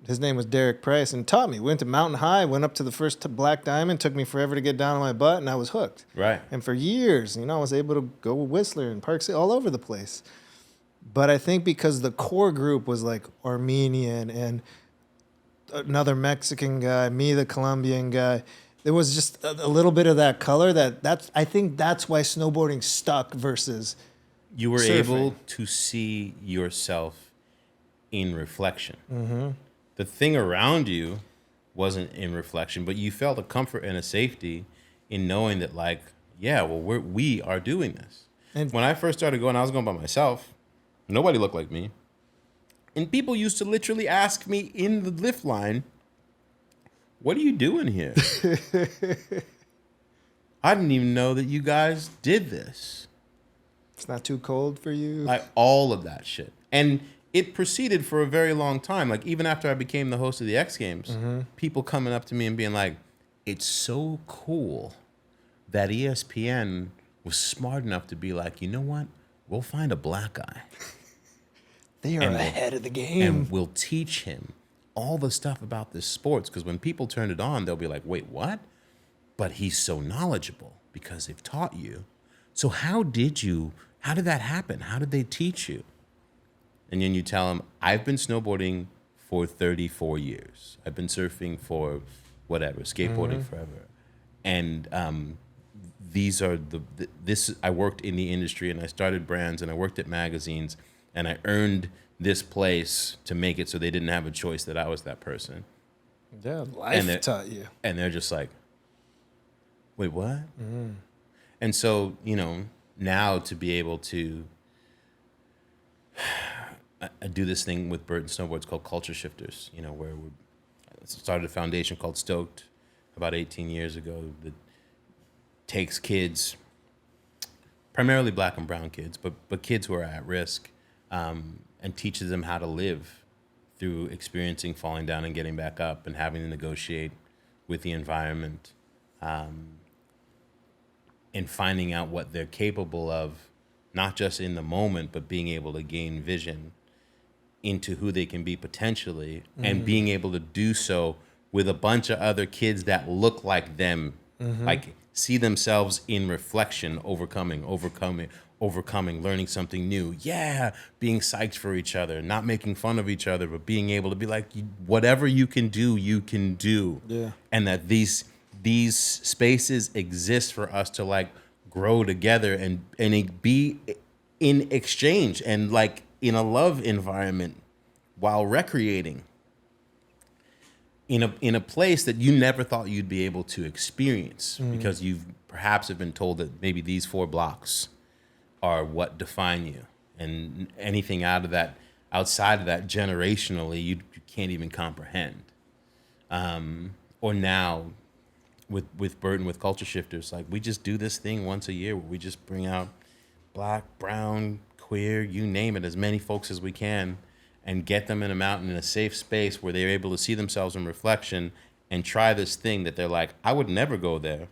His name was Derek Price and taught me. Went to Mountain High, went up to the first Black Diamond. Took me forever to get down on my butt, and I was hooked. Right. And for years, I was able to go with Whistler and Park City, all over the place. But I think because the core group was like Armenian and another Mexican guy, me, the Colombian guy, there was just a little bit of that color I think that's why snowboarding stuck versus you were surfing. able to see yourself in reflection. The thing around you wasn't in reflection, but you felt a comfort and a safety in knowing that, like, yeah, well, we are doing this. And when I first started going, I was going by myself. Nobody looked like me. And people used to literally ask me in the lift line, what are you doing here? I didn't even know that you guys did this. It's not too cold for you. Like, all of that shit. And it proceeded for a very long time. Like, even after I became the host of the X Games, people coming up to me and being like, it's so cool that ESPN was smart enough to be like, you know what? We'll find a black guy. They are ahead of the game. And we'll teach him all the stuff about this sports. Because when people turn it on, they'll be like, wait, what? But he's so knowledgeable because they've taught you. So how did that happen? How did they teach you? And then you tell them, I've been snowboarding for 34 years. I've been surfing for whatever, skateboarding forever. And I worked in the industry and I started brands and I worked at magazines and I earned this place to make it so they didn't have a choice that I was that person. Yeah, life taught you. And they're just like, wait, what? And so, now to be able to I do this thing with Burton Snowboards called Culture Shifters, where we started a foundation called Stoked about 18 years ago that takes kids, primarily black and brown kids, but kids who are at risk, and teaches them how to live through experiencing falling down and getting back up and having to negotiate with the environment, and finding out what they're capable of, not just in the moment, but being able to gain vision into who they can be potentially, and being able to do so with a bunch of other kids that look like them, like see themselves in reflection, overcoming, learning something new. Yeah, being psyched for each other, not making fun of each other, but being able to be like, whatever you can do, you can do. Yeah. And that these spaces exist for us to, like, grow together and be in exchange and, like, in a love environment while recreating in a place that you never thought you'd be able to experience because you've perhaps have been told that maybe these 4 blocks are what define you, and anything outside of that generationally you can't even comprehend. Or now with Burton, with Culture Shifters, like we just do this thing once a year where we just bring out black, brown, queer, you name it, as many folks as we can, and get them in a mountain in a safe space where they're able to see themselves in reflection and try this thing that they're like, I would never go there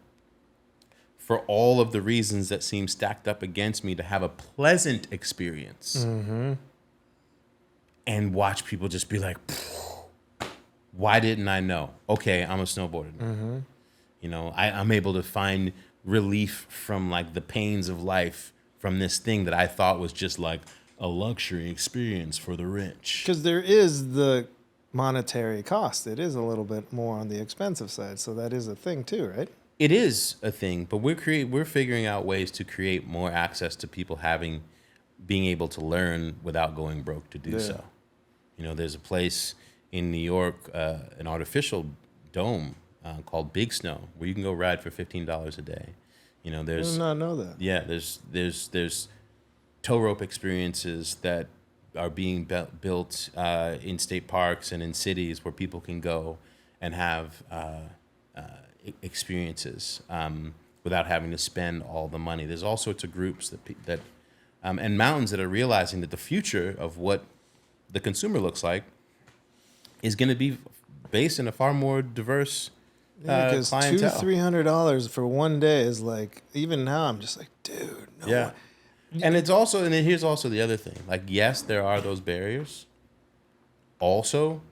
for all of the reasons that seem stacked up against me, to have a pleasant experience. And watch people just be like, why didn't I know? Okay, I'm a snowboarder. You know, I'm able to find relief from like the pains of life from this thing that I thought was just like a luxury experience for the rich. Because there is the monetary cost. It is a little bit more on the expensive side. So that is a thing too, right? It is a thing, but we're figuring out ways to create more access to people being able to learn without going broke to do so. You know, there's a place in New York, an artificial dome called Big Snow, where you can go ride for $15 a day. You know, I did not know that. Yeah, there's tow rope experiences that are being built in state parks and in cities where people can go and have experiences without having to spend all the money. There's all sorts of groups that and mountains that are realizing that the future of what the consumer looks like is going to be based in a far more diverse because clientele. $200-$300 for one day is like, even now I'm just like, dude, no. Yeah. And it's also, and here's also the other thing. Like, yes, there are those barriers. Also,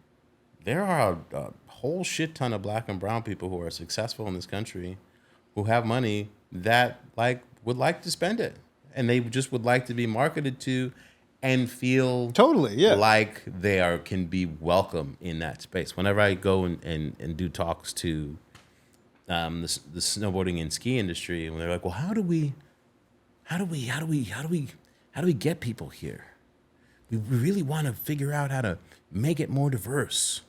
there are a whole shit ton of black and brown people who are successful in this country who have money that like would like to spend it. And they just would like to be marketed to and feel totally, yeah, like they can be welcome in that space. Whenever I go and do talks to the snowboarding and ski industry, and they're like, well, how do we get people here? We really want to figure out how to make it more diverse.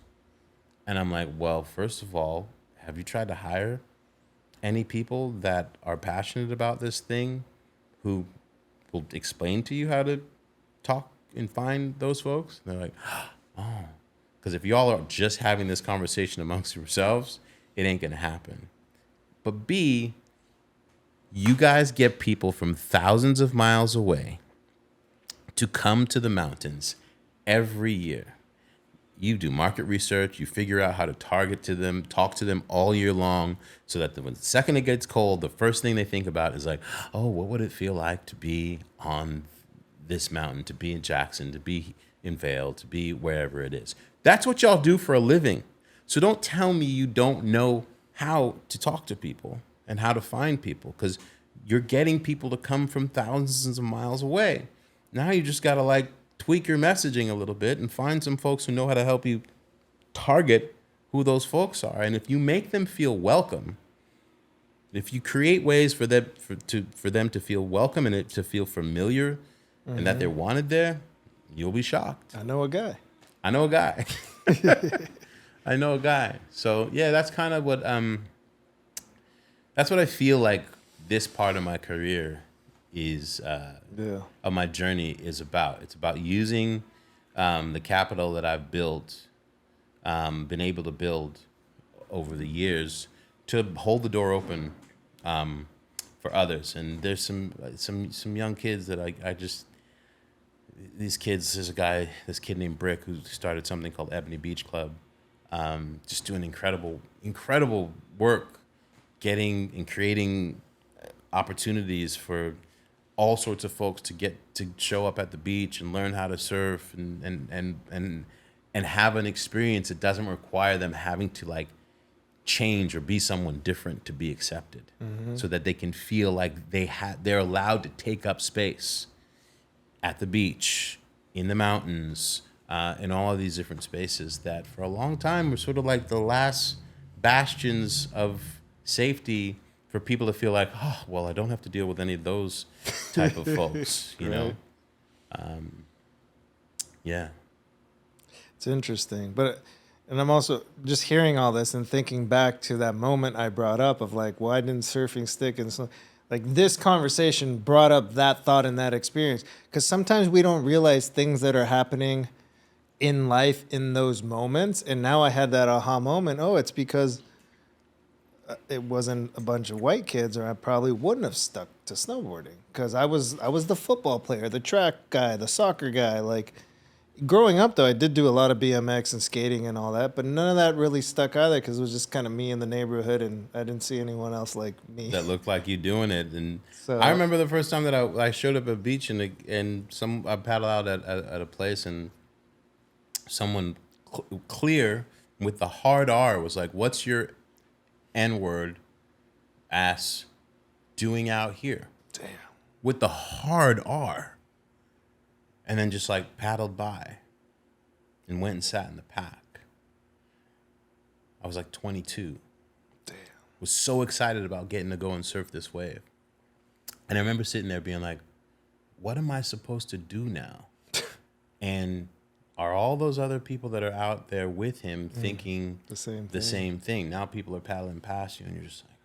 And I'm like, well, first of all, have you tried to hire any people that are passionate about this thing who will explain to you how to talk and find those folks? And they're like, oh, because if y'all are just having this conversation amongst yourselves, it ain't going to happen. But B, you guys get people from thousands of miles away to come to the mountains every year. You do market research, you figure out how to target to them, talk to them all year long, so that when the second it gets cold, the first thing they think about is like, oh, what would it feel like to be on this mountain, to be in Jackson, to be in Vail, to be wherever it is. That's what y'all do for a living. So don't tell me you don't know how to talk to people and how to find people, because you're getting people to come from thousands of miles away. Now you just got to like tweak your messaging a little bit and find some folks who know how to help you target who those folks are. And if you make them feel welcome, if you create ways for them to feel welcome and it to feel familiar, and that they're wanted there, you'll be shocked. I know a guy. I know a guy. So yeah, that's kind of what that's what I feel like this part of my career is of my journey is about. It's about using the capital that I've built, been able to build over the years to hold the door open for others. And there's some young kids that I just, these kids, there's this kid named Brick who started something called Ebony Beach Club, just doing incredible work, getting and creating opportunities for all sorts of folks to get to show up at the beach and learn how to surf and have an experience that doesn't require them having to like change or be someone different to be accepted, so that they can feel like they're allowed to take up space at the beach, in the mountains, in all of these different spaces that for a long time were sort of like the last bastions of safety for people to feel like, oh, well, I don't have to deal with any of those type of folks, you know? Yeah. It's interesting, but and I'm also just hearing all this and thinking back to that moment I brought up of like, why didn't surfing stick? And so, like this conversation brought up that thought and that experience because sometimes we don't realize things that are happening in life in those moments. And now I had that aha moment. Oh, it's because it wasn't a bunch of white kids, or I probably wouldn't have stuck to snowboarding because I was the football player, the track guy, the soccer guy, like. Growing up, though, I did do a lot of BMX and skating and all that, but none of that really stuck either because it was just kind of me in the neighborhood, and I didn't see anyone else like me. That looked like you doing it. And So I remember the first time that I showed up at a beach and I paddled out at a place and someone clear with the hard R was like, "What's your N-word ass doing out here?" damn. With the hard R. And then just like paddled by and went and sat in the pack. I was like 22. Damn. Was so excited about getting to go and surf this wave. And I remember sitting there being like, what am I supposed to do now? And are all those other people that are out there with him thinking the same thing? Now people are paddling past you and you're just like,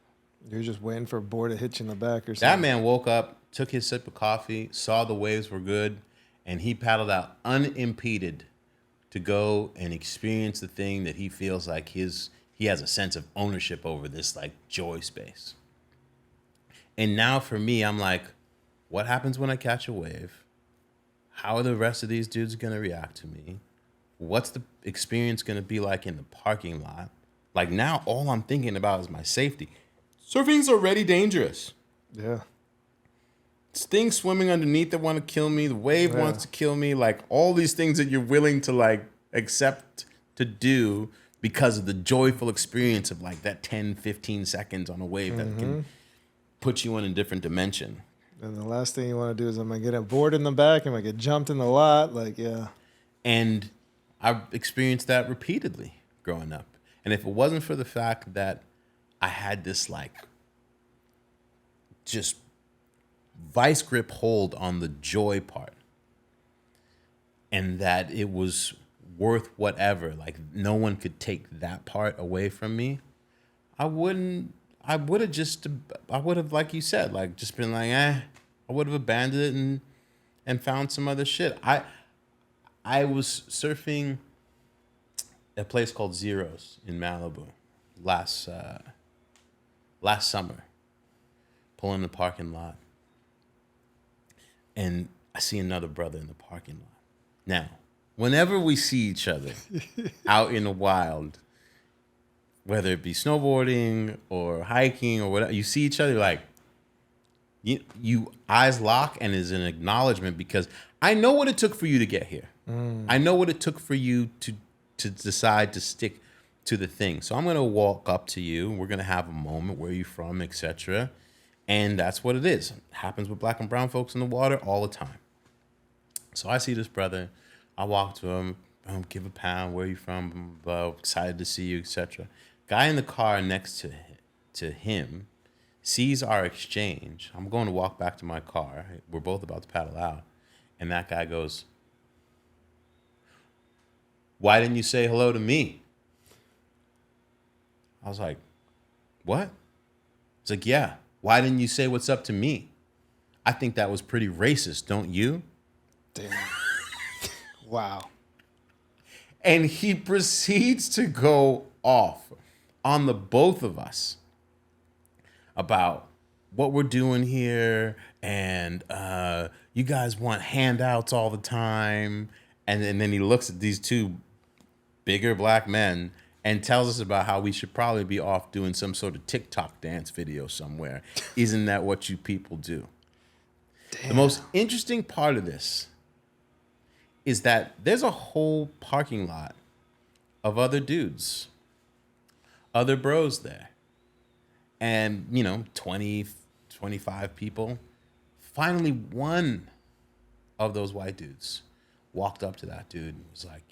You're just waiting for a board to hit you in the back or something. that man woke up, took his sip of coffee, saw the waves were good, and he paddled out unimpeded to go and experience the thing that he feels like he has a sense of ownership over, this like joy space. And now for me, I'm like, what happens when I catch a wave? How are the rest of these dudes going to react to me? What's the experience going to be like in the parking lot? Like now all I'm thinking about is my safety. Surfing's already dangerous. Yeah. Things swimming underneath that want to kill me. The wave wants to kill me. Like all these things that you're willing to like accept to do because of the joyful experience of like that 10, 15 seconds on a wave that can put you in a different dimension. And the last thing you want to do is, am I get a board in the back? Am I get jumped in the lot? Like, yeah. And I've experienced that repeatedly growing up. And if it wasn't for the fact that I had this like just vice grip hold on the joy part and that it was worth whatever, like no one could take that part away from me, I would have, like you said, like just been like, I would have abandoned it and found some other shit. I was surfing a place called Zeros in Malibu last summer, pulling in the parking lot. And I see another brother in the parking lot. Now, whenever we see each other out in the wild, whether it be snowboarding or hiking or whatever, you see each other like, you eyes lock, and is an acknowledgement because I know what it took for you to get here. I know what it took for you to decide to stick to the thing. So I'm going to walk up to you. We're going to have a moment. Where are you from, etc. And that's what it is. It happens with black and brown folks in the water all the time. So I see this brother. I walk to him, give a pound. Where are you from? Blah, blah, excited to see you, etc. Guy in the car next to him sees our exchange. I'm going to walk back to my car. We're both about to paddle out. And that guy goes, "Why didn't you say hello to me?" I was like, "What?" It's like, "Yeah. Why didn't you say what's up to me?" I think that was pretty racist, don't you? Damn. Wow. And he proceeds to go off on the both of us about what we're doing here, and you guys want handouts all the time. And then he looks at these two bigger black men and tells us about how we should probably be off doing some sort of TikTok dance video somewhere. Isn't that what you people do? Damn. The most interesting part of this is that there's a whole parking lot of other dudes, other bros there. And, 20, 25 people. Finally, one of those white dudes walked up to that dude and was like,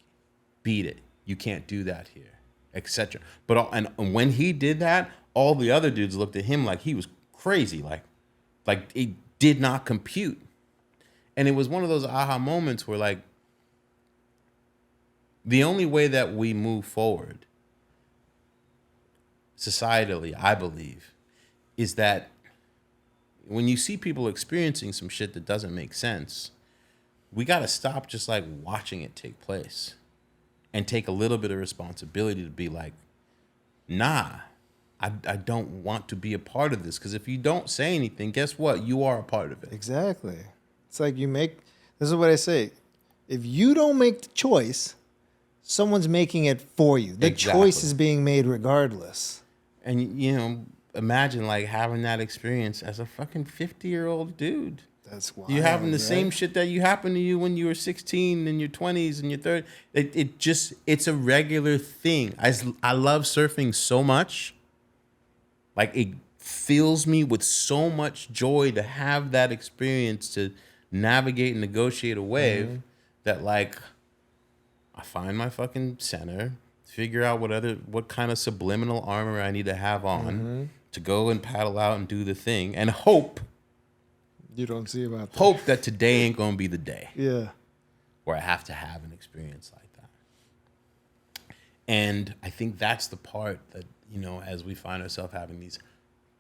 "Beat it. You can't do that here," etc. But and when he did that, all the other dudes looked at him like he was crazy, like it did not compute. And it was one of those aha moments where like The only way that we move forward societally, I believe, is that when you see people experiencing some shit that doesn't make sense, we got to stop just like watching it take place and take a little bit of responsibility to be like, nah, I don't want to be a part of this. Because if you don't say anything, guess what? You are a part of it. Exactly. It's like this is what I say. If you don't make the choice, someone's making it for you. The choice is being made regardless. And, imagine like having that experience as a fucking 50-year-old dude. That's wild. You having the right? same shit that you happened to you when you were 16, in your 20s, and your 30s. It's a regular thing. I love surfing so much. Like, it fills me with so much joy to have that experience, to navigate and negotiate a wave that, like, I find my fucking center, figure out what kind of subliminal armor I need to have on to go and paddle out and do the thing, and hope you don't see about that. Hope that today ain't gonna be the day. Yeah. Where I have to have an experience like that. And I think that's the part that, as we find ourselves having these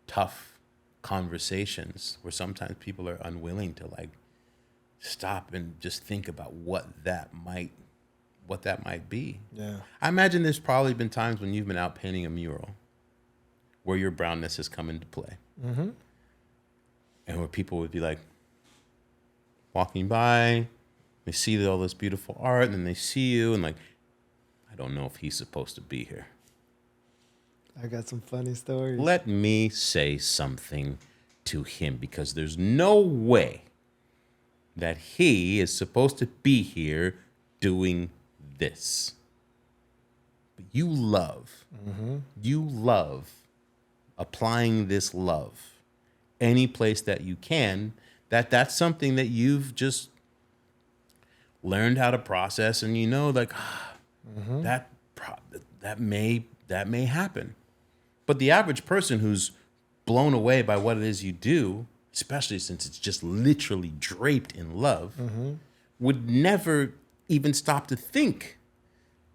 tough conversations where sometimes people are unwilling to like stop and just think about what that might be. Yeah. I imagine there's probably been times when you've been out painting a mural where your brownness has come into play. Mm-hmm. And where people would be like walking by, they see all this beautiful art, and then they see you and like, I don't know if he's supposed to be here. I got some funny stories. Let me say something to him, because there's no way that he is supposed to be here doing this. But you love applying this love any place that you can, that's something that you've just learned how to process, and like that may happen. But the average person who's blown away by what it is you do, especially since it's just literally draped in love, would never even stop to think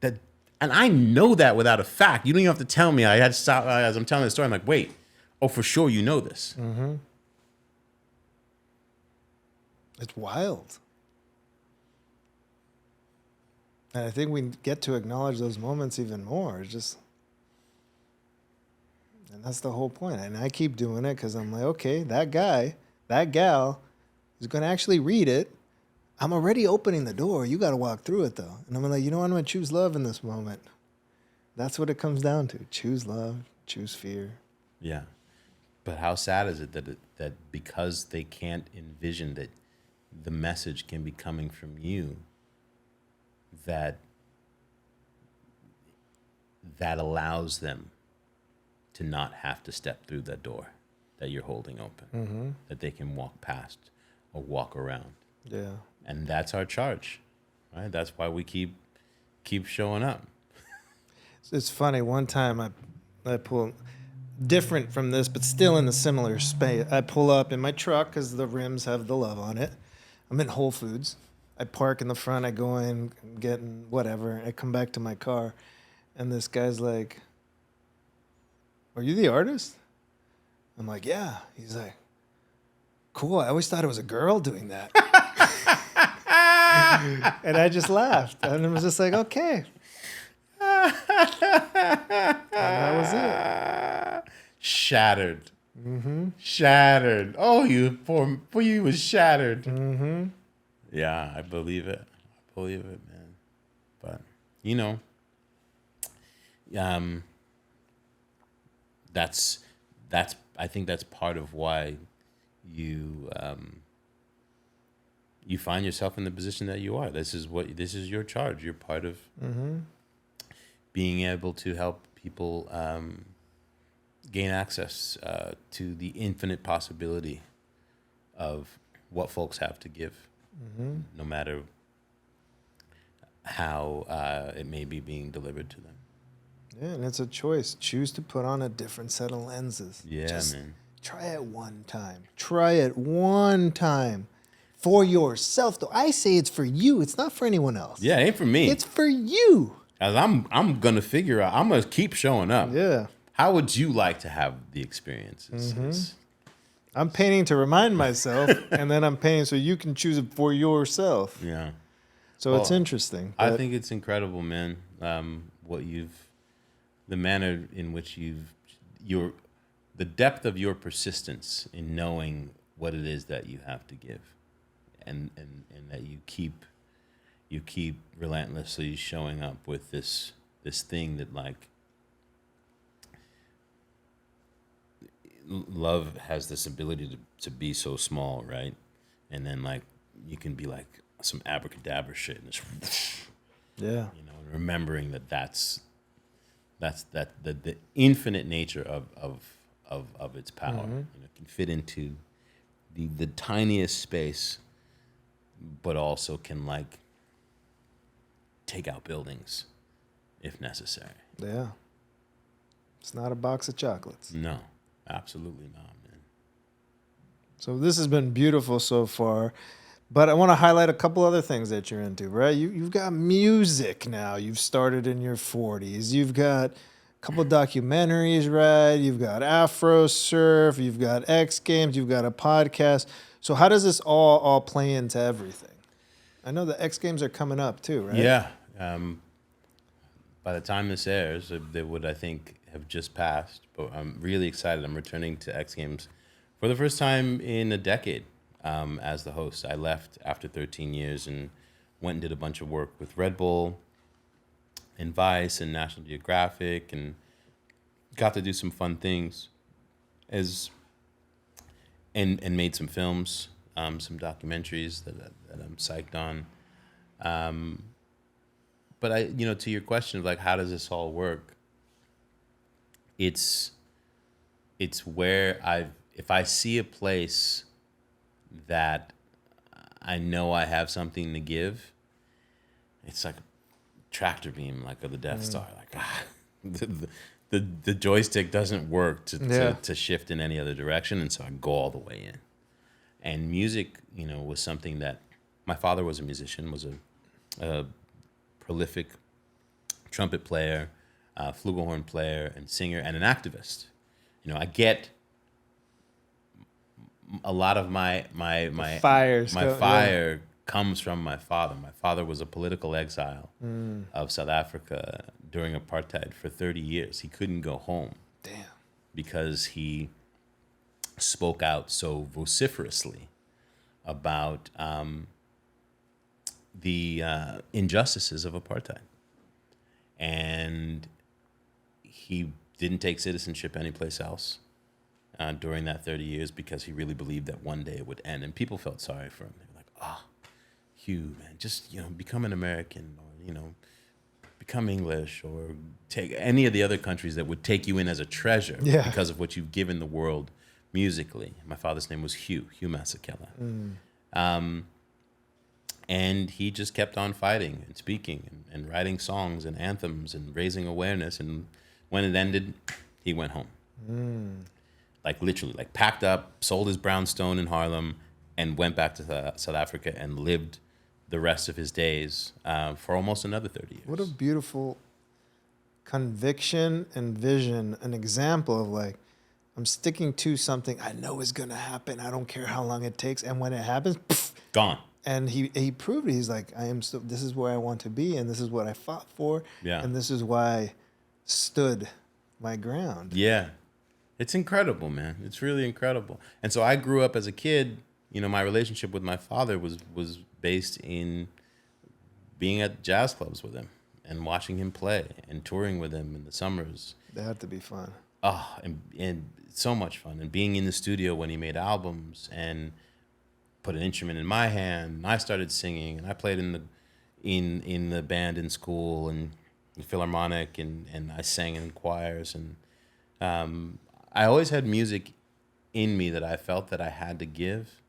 that. And I know that without a fact. You don't even have to tell me. I had to stop as I'm telling the story. I'm like, wait. Oh, for sure you know this. Mm-hmm. It's wild. And I think we get to acknowledge those moments even more. It's just, and that's the whole point. And I keep doing it because I'm like, okay, that guy, that gal is going to actually read it. I'm already opening the door. You got to walk through it, though. And I'm like, I'm going to choose love in this moment. That's what it comes down to. Choose love, choose fear. Yeah. But how sad is it that because they can't envision that the message can be coming from you, that allows them to not have to step through that door that you're holding open, that they can walk past or walk around. Yeah. And that's our charge, right? That's why we keep showing up. It's funny. One time I pulled, different from this, but still in the similar space. I pull up in my truck because the rims have the love on it. I'm in Whole Foods. I park in the front. I go in, getting whatever. I come back to my car, and this guy's like, "Are you the artist?" I'm like, "Yeah." He's like, "Cool. I always thought it was a girl doing that." And I just laughed, and it was just like, "Okay." And that was it. Shattered. Shattered. Oh, you was shattered. Yeah, I believe it. I believe it, man. But that's I think that's part of why you find yourself in the position that you are. This is your charge. You're part of being able to help people gain access to the infinite possibility of what folks have to give, no matter how it may be being delivered to them. Yeah, and it's a choice. Choose to put on a different set of lenses. Yeah, Just man. try it one time. Try it one time. For yourself, though. I say it's for you. It's not for anyone else. Yeah, it ain't for me. It's for you. As I'm gonna figure out. I'm gonna keep showing up. Yeah. How would you like to have the experiences? Mm-hmm. I'm painting to remind myself, and then I'm painting so you can choose it for yourself. Yeah. So it's interesting. I think it's incredible, man. The manner in which the depth of your persistence in knowing what it is that you have to give, and that you keep relentlessly showing up with this thing that, like, love has this ability to be so small, right? And then, like, you can be like some abracadabra shit, and it's, yeah, remembering that's the infinite nature of its power. Mm-hmm. It can fit into the tiniest space, but also can, like, take out buildings if necessary. Yeah. It's not a box of chocolates. No, absolutely not, man. So this has been beautiful so far. But I want to highlight a couple other things that you're into, right? You've got music now. You've started in your 40s. You've got a couple documentaries, right? You've got Afro Surf. You've got X Games. You've got a podcast. So how does this all play into everything? I know the X Games are coming up too, right? Yeah. By the time this airs, they would, I think, have just passed. But I'm really excited. I'm returning to X Games for the first time in a decade. As the host. I left after 13 years and went and did a bunch of work with Red Bull and Vice and National Geographic, and got to do some fun things and made some films, some documentaries that I'm psyched on. But to your question of, like, how does this all work? It's where if I see a place that I know I have something to give, it's like a tractor beam, like of the Death Star. Like, the joystick doesn't work to shift in any other direction, and so I go all the way in. And music, was something that my father was a musician, was a prolific trumpet player, flugelhorn player, and singer, and an activist. I get a lot of my fire comes from my father. My father was a political exile of South Africa during apartheid for 30 years. He couldn't go home. Damn. Because he spoke out so vociferously about the injustices of apartheid. And he didn't take citizenship anyplace else during that 30 years because he really believed that one day it would end. And people felt sorry for him. They were like, Hugh, man, just, become an American, or, become English, or take any of the other countries that would take you in as a treasure because of what you've given the world musically. My father's name was Hugh Masekela. And he just kept on fighting and speaking and writing songs and anthems and raising awareness. And when it ended, he went home. Like, literally, like, packed up, sold his brownstone in Harlem, and went back to South Africa and lived the rest of his days for almost another 30 years. What a beautiful conviction and vision, an example of, like, I'm sticking to something I know is going to happen. I don't care how long it takes. And when it happens, gone. And he proved it. He's like, this is where I want to be, and this is what I fought for. Yeah. And this is why I stood my ground. Yeah. It's incredible, man. It's really incredible. And so I grew up as a kid, my relationship with my father was based in being at jazz clubs with him and watching him play and touring with him in the summers. That had to be fun. And so much fun. And being in the studio when he made albums and put an instrument in my hand, and I started singing, and I played in the band in school and the Philharmonic, and I sang in choirs, and I always had music in me that I felt that I had to give,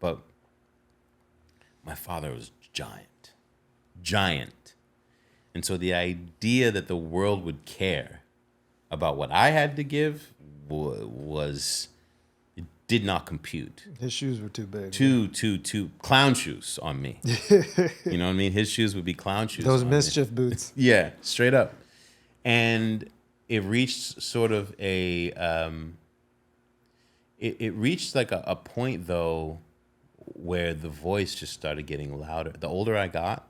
but my father was giant. And so the idea that the world would care about what I had to give did not compute. His shoes were too big. Two clown shoes on me. You know what I mean? His shoes would be clown shoes. Those on mischief me. boots. Yeah, straight up. And it reached sort of a, it reached like a point though, where the voice just started getting louder. The older I got,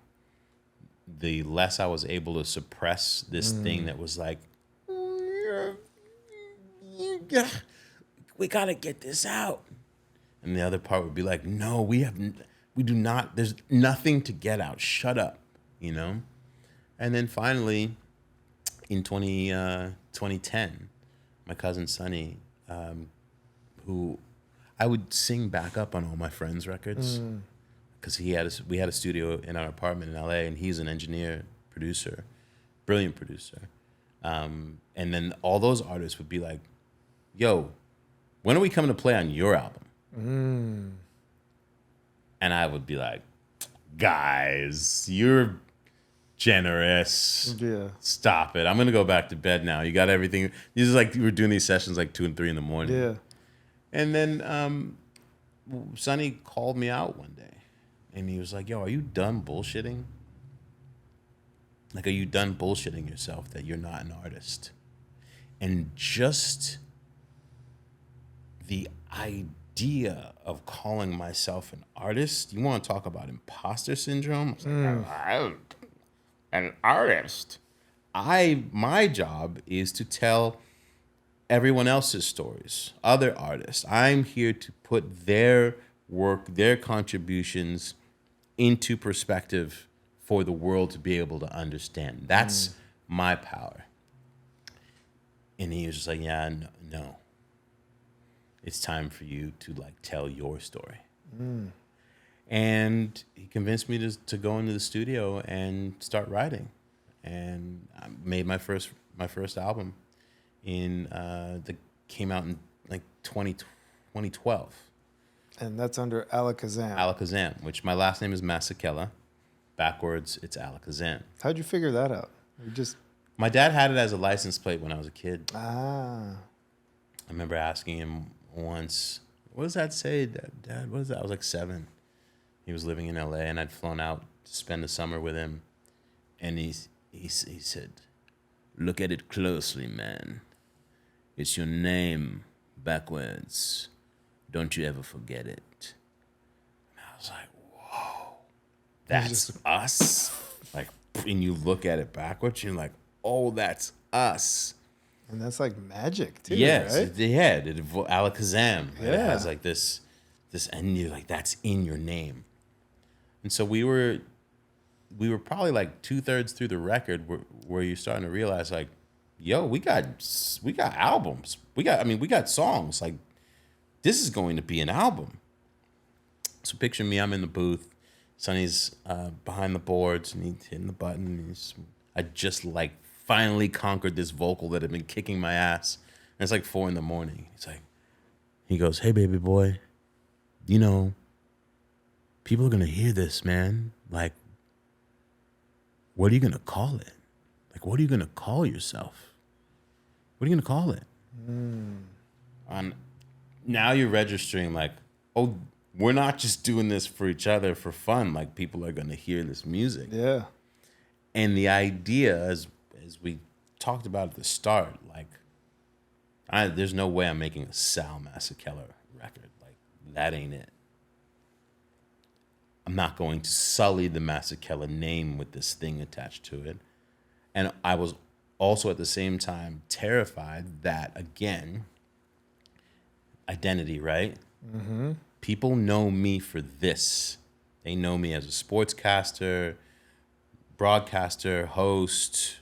the less I was able to suppress this thing that was like, we gotta get this out. And the other part would be like, no, we do not, there's nothing to get out. Shut up, you know? And then finally, in 2010, my cousin Sonny, who I would sing back up on all my friends' records, because we had a studio in our apartment in LA, and he's an engineer, producer, brilliant producer. And then all those artists would be like, yo, when are we coming to play on your album? And I would be like, guys, you're generous. Yeah. Stop it. I'm going to go back to bed now. You got everything. This is like, we were doing these sessions like 2 and 3 in the morning. Yeah. And then Sonny called me out one day. And he was like, yo, are you done bullshitting? Like, are you done bullshitting yourself that you're not an artist? And just the idea of calling myself an artist, you want to talk about imposter syndrome? I was like, I'm an artist. My job is to tell everyone else's stories, other artists. I'm here to put their work, their contributions into perspective for the world to be able to understand. That's my power. And he was just like, yeah, no. It's time for you to like tell your story. And he convinced me to go into the studio and start writing. And I made my first album that came out in like 2012. And that's under Alakazam. Alakazam, which my last name is Masekela. Backwards, it's Alakazam. How'd you figure that out? My dad had it as a license plate when I was a kid. I remember asking him once, what does that say, Dad? What is that? I was like 7. He was living in LA, and I'd flown out to spend the summer with him. And he said, look at it closely, man. It's your name backwards. Don't you ever forget it. And I was like, whoa, that's us? Like, and you look at it backwards, and you're like, oh, that's us. And that's like magic too, yes, right? Yeah, Alakazam. Right? Yeah. It has like this, and you're like, that's in your name. And so we were probably like 2/3 through the record where you're starting to realize like, yo, we got albums. We got songs. Like, this is going to be an album. So picture me, I'm in the booth. Sonny's behind the boards, and he's hitting the button. I just like finally conquered this vocal that had been kicking my ass. And it's like 4 a.m. He goes, hey, baby boy, you know, people are going to hear this, man. Like, what are you going to call it? Like, what are you going to call yourself? What are you going to call it? And now you're registering like, oh, we're not just doing this for each other for fun. Like, people are going to hear this music. Yeah. And the idea, as we talked about at the start, like, there's no way I'm making a Sal Masekela record. Like, that ain't it. I'm not going to sully the Masekela name with this thing attached to it. And I was also at the same time terrified that, again, identity, right? Mm-hmm. People know me for this. They know me as a sportscaster, broadcaster, host,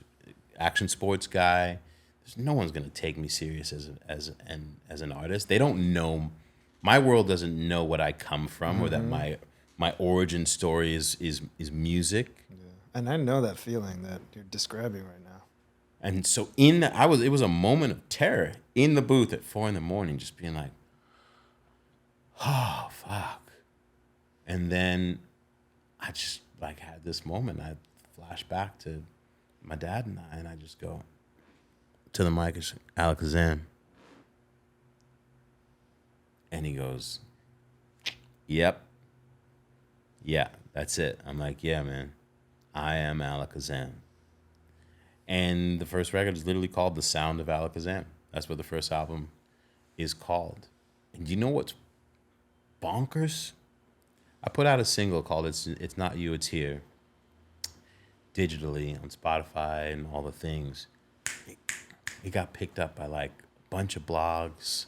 action sports guy. There's no one's gonna take me serious as an artist. They don't know. My world doesn't know what I come from, or that my origin story is music. Yeah. And I know that feeling that you're describing right now. And so it was a moment of terror in the booth at 4 a.m, just being like, oh fuck. And then I just like had this moment. I flash back to my dad and I just go to the mic, it's Alakazam. And he goes, yep. Yeah, that's it. I'm like, yeah, man. I am Alakazam. And the first record is literally called The Sound of Alakazam. That's what the first album is called. And you know what's bonkers? I put out a single called It's Not You, It's Here, digitally on Spotify and all the things. It got picked up by like a bunch of blogs.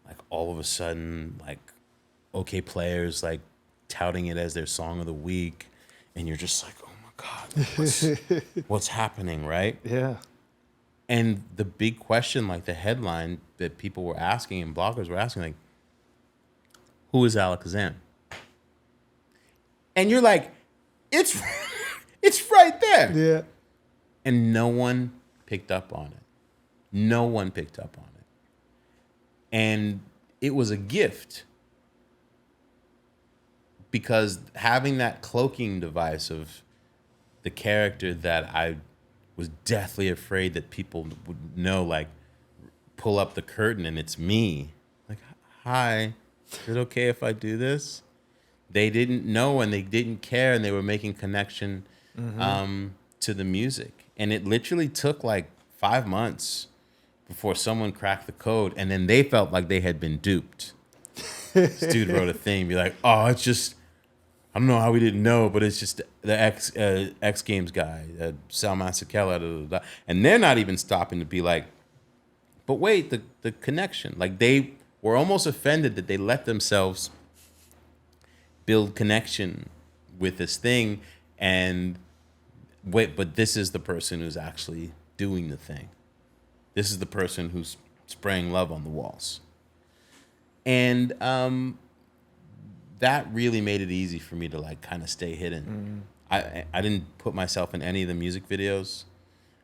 Like all of a sudden, like OK Players like touting it as their song of the week. And you're just like, oh my God, what's happening, right? Yeah. And the big question, like the headline that people were asking and bloggers were asking, like, who is Alakazam? And you're like, it's it's right there. Yeah. And no one picked up on it. No one picked up on it. And it was a gift because having that cloaking device of the character that I was deathly afraid that people would know, like, pull up the curtain and it's me. Like, hi, is it okay if I do this? They didn't know and they didn't care and they were making connection to the music. And it literally took like 5 months before someone cracked the code and then they felt like they had been duped. This dude wrote a thing, be like, oh, it's just, I don't know how we didn't know, but it's just the X Games guy, Selema Masekela, and they're not even stopping to be like, but wait, the connection. Like they were almost offended that they let themselves build connection with this thing, and wait, but this is the person who's actually doing the thing. This is the person who's spraying love on the walls. And that really made it easy for me to like kind of stay hidden. I didn't put myself in any of the music videos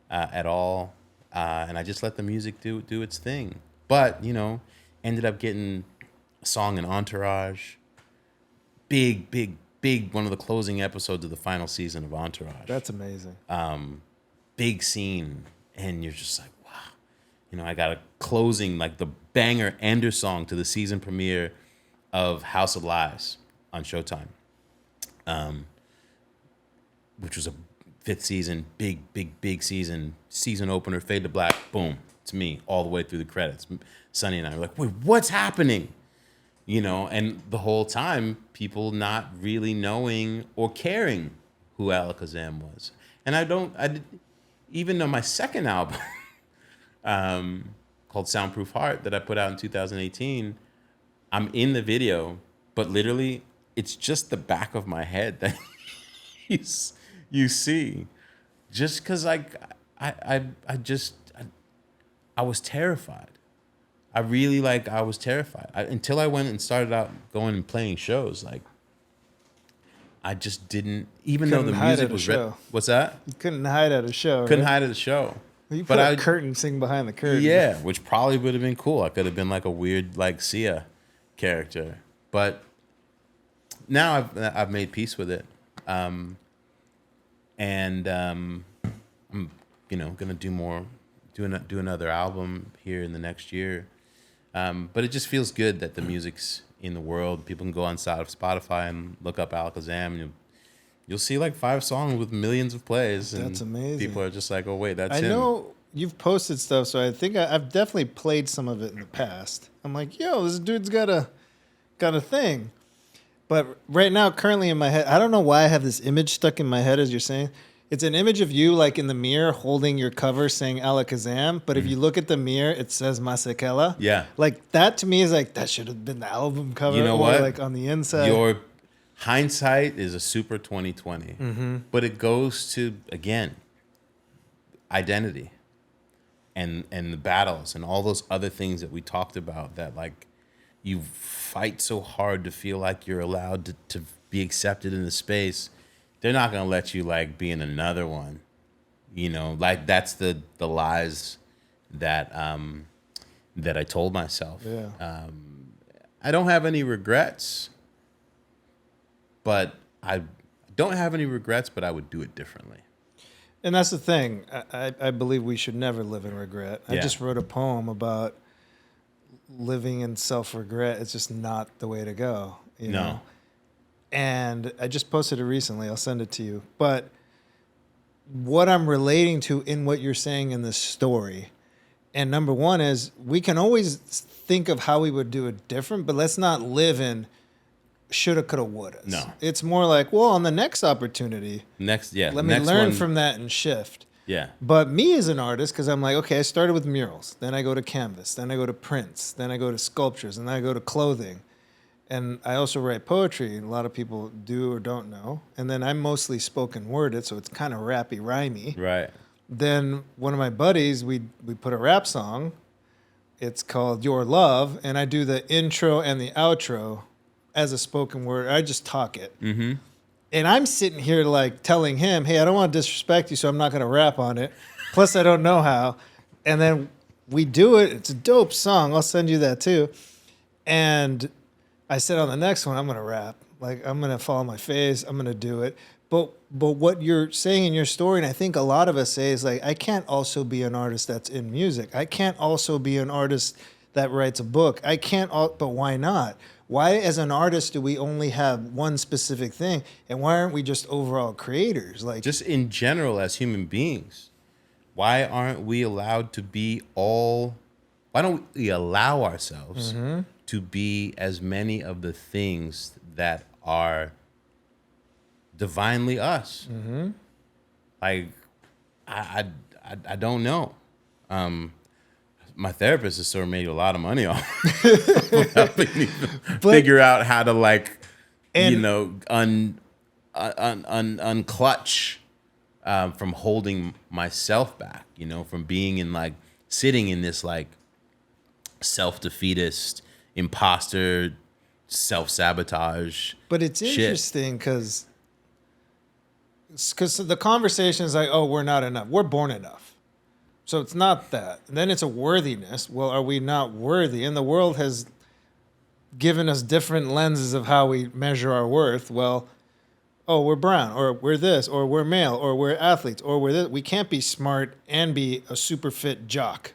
at all, and I just let the music do its thing. But you know, ended up getting a song in Entourage, big one of the closing episodes of the final season of Entourage. That's amazing. Big scene, and you're just like, wow. You know, I got a closing, like the banger ender song to the season premiere of House of Lies on Showtime, which was a 5th season, big season opener, fade to black, boom, it's me all the way through the credits. Sonny and I were like, wait, what's happening? You know, and the whole time, people not really knowing or caring who Alakazam was. And even though my second album, called Soundproof Heart, that I put out in 2018, I'm in the video, but literally, it's just the back of my head that you see. Just because I was terrified. I was terrified until I went and started out going and playing shows. Like, I just didn't, even though the music was what's that? You couldn't hide at a show. Couldn't hide at a show. You put a curtain, sing behind the curtain. Yeah, which probably would have been cool. I could have been like a weird like Sia character, but now I've made peace with it, and I'm gonna do another album here in the next year. But it just feels good that the music's in the world. People can go on Spotify and look up Alakazam, and you'll see like 5 songs with millions of plays. And that's amazing. People are just like, oh, wait, that's him. I know you've posted stuff, so I think I've definitely played some of it in the past. I'm like, yo, this dude's got a thing. But right now, currently in my head, I don't know why I have this image stuck in my head as you're saying. It's an image of you like in the mirror holding your cover saying Alakazam, but if you look at the mirror, it says Masekela. Yeah. Like that to me is like, that should have been the album cover. You know or what? Like on the inside. Your hindsight is a super 2020, but it goes to, again, identity and the battles and all those other things that we talked about that like you fight so hard to feel like you're allowed to be accepted in the space. They're not going to let you like be in another one, you know, like that's the lies that I told myself. Yeah. I don't have any regrets, but I would do it differently. And that's the thing. I believe we should never live in regret. I Yeah. just wrote a poem about living in self-regret. It's just not the way to go, you know? And I just posted it recently. I'll send it to you. But what I'm relating to in what you're saying in this story, and number one is we can always think of how we would do it different, but let's not live in shoulda, coulda, woulda. No. It's more like, well, on the next opportunity, Let me me learn from that and shift. Yeah. But me as an artist, because I'm like, okay, I started with murals, then I go to canvas, then I go to prints, then I go to sculptures, and then I go to clothing. And I also write poetry. A lot of people do or don't know. And then I'm mostly spoken worded, so it's kind of rappy, rhymey. Right. Then one of my buddies, we put a rap song. It's called Your Love, and I do the intro and the outro as a spoken word. I just talk it. Mm-hmm. And I'm sitting here like telling him, hey, I don't want to disrespect you, so I'm not going to rap on it. Plus, I don't know how. And then we do it. It's a dope song. I'll send you that too. And I said on the next one, I'm going to rap. Like, I'm going to follow my face. I'm going to do it. But what you're saying in your story, and I think a lot of us say, is like, I can't also be an artist that's in music. I can't also be an artist that writes a book. I can't, but why not? Why, as an artist, do we only have one specific thing? And why aren't we just overall creators? Like, just in general as human beings, why aren't we allowed to be all? Why don't we allow ourselves to be as many of the things that are divinely us? Like, I don't know. My therapist has sort of made a lot of money off of helping me figure out how to, like, unclutch from holding myself back, from being in, like, sitting in this, like, self-defeatist, imposter, self-sabotage. But it's interesting because the conversation is like, oh, we're not enough. We're born enough. So it's not that. And then it's a worthiness. Well, are we not worthy? And the world has given us different lenses of how we measure our worth. Well, oh, we're brown, or we're this, or we're male, or we're athletes, or we're this. We can't be smart and be a super fit jock.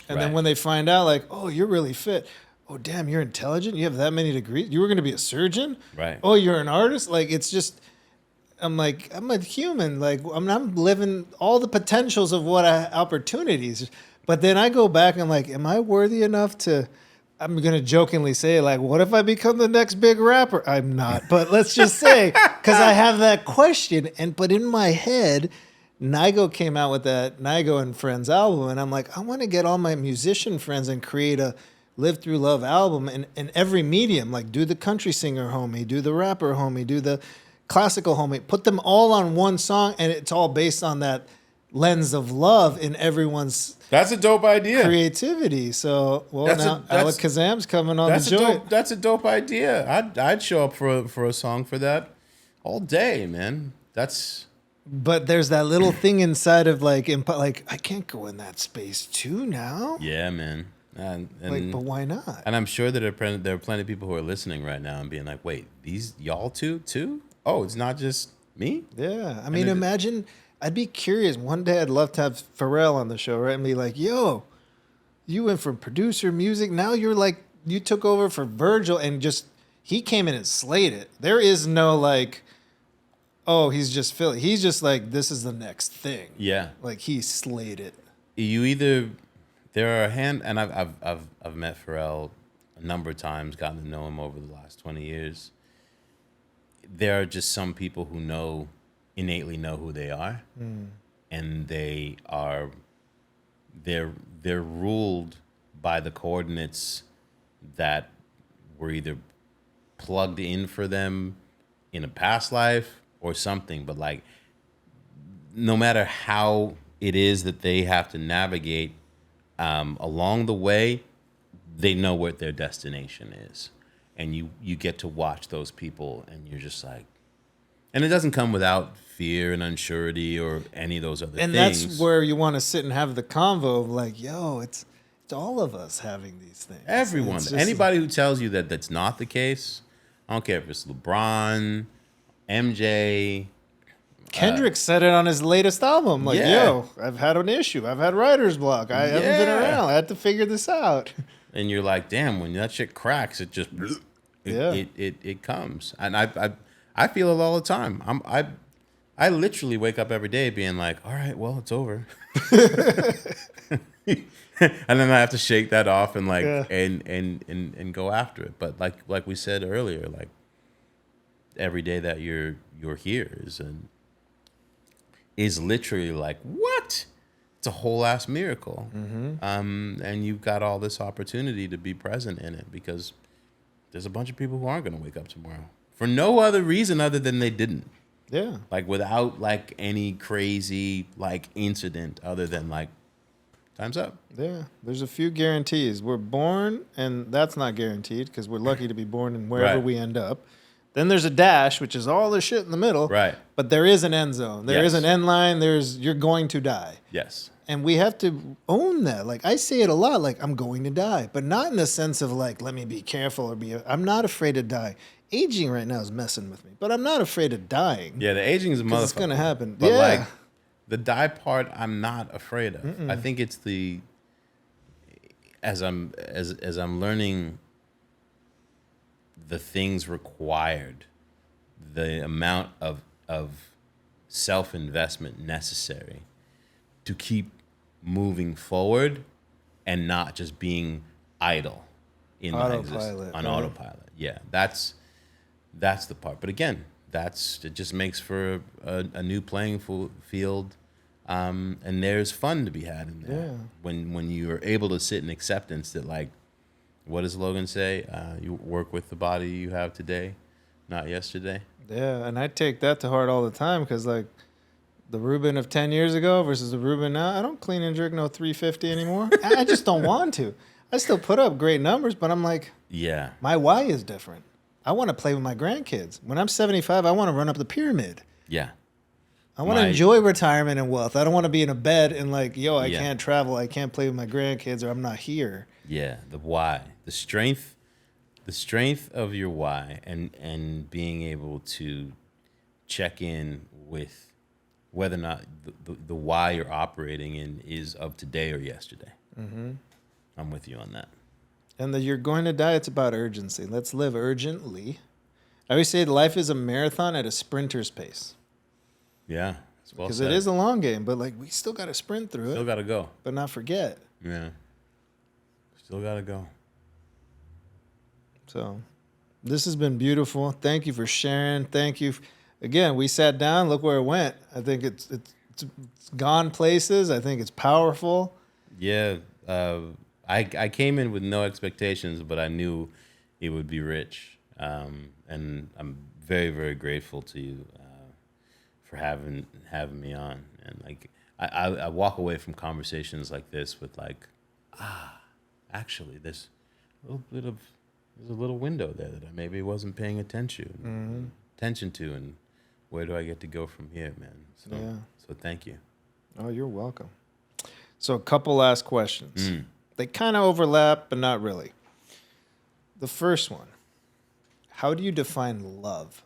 And then when they find out, like, oh, you're really fit. Oh, damn, you're intelligent. You have that many degrees. You were going to be a surgeon? Right. Oh, you're an artist? Like, it's just, I'm like, I'm a human. Like, I'm living all the potentials of what opportunities. But then I go back and, like, am I worthy enough to, I'm going to jokingly say, like, what if I become the next big rapper? I'm not. But let's just say, because I have that question. But in my head, Nigo came out with that Nigo and Friends album, and I'm like, I want to get all my musician friends and create a Live Through Love album in every medium. Like, do the country singer homie, do the rapper homie, do the classical homie. Put them all on one song, and it's all based on that lens of love in everyone's That's a dope idea. creativity. So, now Alec Kazam's coming on the joint. That's a dope idea. I'd show up for a song for that all day, man. But there's that little thing inside of like I can't go in that space too now. Yeah, man. But why not? And I'm sure that there are plenty of people who are listening right now and being like, "Wait, these y'all too? Oh, it's not just me." Yeah, I mean, imagine. I'd be curious. One day, I'd love to have Pharrell on the show, right? And be like, "Yo, you went from producer, music. Now you're like, you took over for Virgil, and just he came in and slayed it. There is no like." Oh, he's just Philly. He's just like, this is the next thing. Yeah, like he slayed it. There are and I've met Pharrell a number of times, gotten to know him over the last 20 years. There are just some people who innately know who they are, and they're ruled by the coordinates that were either plugged in for them in a past life or something, but like no matter how it is that they have to navigate along the way, they know what their destination is. And you get to watch those people and you're just like, and it doesn't come without fear and unsurety or any of those other things. And that's where you want to sit and have the convo of like, yo, it's all of us having these things. Everyone. Anybody who tells you that that's not the case, I don't care if it's LeBron, MJ. Kendrick said it on his latest album. Like, yo, I've had an issue. I've had writer's block. I haven't been around. I had to figure this out. and you're like, damn, when that shit cracks, it just Yeah. it comes. And I feel it all the time. I literally wake up every day being like, all right, well, it's over. And then I have to shake that off and like Yeah. and go after it. But like we said earlier, like every day that you're here is literally like, what? It's a whole ass miracle. And you've got all this opportunity to be present in it because there's a bunch of people who aren't going to wake up tomorrow for no other reason other than they didn't. Yeah. Like without like any crazy like incident other than like time's up. Yeah. There's a few guarantees. We're born, and that's not guaranteed because we're lucky to be born in wherever Right. we end up. Then there's a dash, which is all the shit in the middle. Right. But there is an end zone. There is Yes. an end line. You're going to die. Yes. And we have to own that. Like I say it a lot, like I'm going to die, but not in the sense of like, let me be careful or I'm not afraid to die. Aging right now is messing with me, but I'm not afraid of dying. Yeah, the aging is a motherfucker. It's going to happen. But yeah. like the die part, I'm not afraid of. I think it's as I'm learning the things required, the amount of self-investment necessary to keep moving forward and not just being idle in my existence Autopilot, on right? autopilot. Yeah, that's the part. But again, it just makes for a new playing field, and there's fun to be had in there. Yeah. When you are able to sit in acceptance that, like, what does Logan say? You work with the body you have today, not yesterday. Yeah, and I take that to heart all the time because, like, the Ruben of 10 years ago versus the Ruben now, I don't clean and jerk no 350 anymore. I just don't want to. I still put up great numbers, but I'm like, Yeah. my why is different. I want to play with my grandkids. When I'm 75, I want to run up the pyramid. Yeah. I want to enjoy retirement and wealth. I don't want to be in a bed and like, yo, I Yeah. can't travel. I can't play with my grandkids or I'm not here. Yeah. The why. The strength of your why and being able to check in with whether or not the why you're operating in is of today or yesterday. I'm with you on that. And that you're going to die, it's about urgency. Let's live urgently. I always say life is a marathon at a sprinter's pace. Yeah. Because it is a long game, but like we still got to sprint through Still it, got to go. but not forget. Yeah. Still got to go. So this has been beautiful. Thank you for sharing. Thank you. Again, we sat down. Look where it went. I think it's gone places. I think it's powerful. Yeah. I came in with no expectations, but I knew it would be rich. And I'm very, very grateful to you for having me on. And like I walk away from conversations like this with like, actually there's a little window there that I maybe wasn't paying attention to, and where do I get to go from here, man? So thank you. Oh, you're welcome. So a couple last questions. They kind of overlap, but not really. The first one, how do you define love?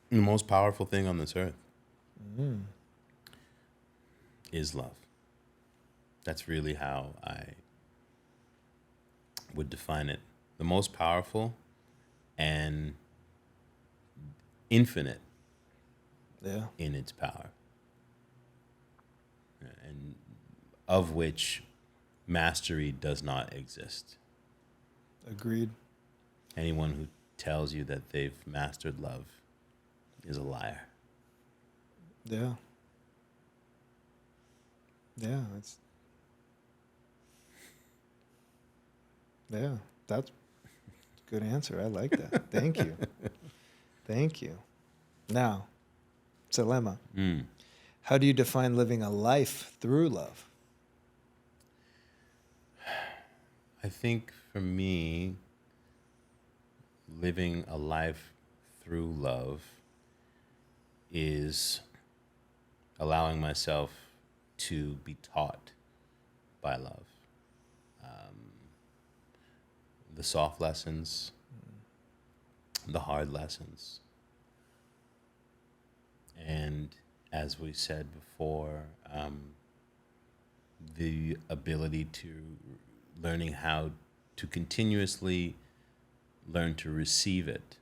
The most powerful thing on this earth is love. That's really how I would define it. The most powerful and infinite in its power, and of which mastery does not exist. Agreed. Anyone who tells you that they've mastered love is a liar. Yeah. Yeah, that's a good answer. I like that. Thank you. Thank you. Now, Selema, how do you define living a life through love? I think for me, living a life through love is allowing myself to be taught by love. The soft lessons, the hard lessons. And as we said before, the ability to learning how to continuously learn to receive it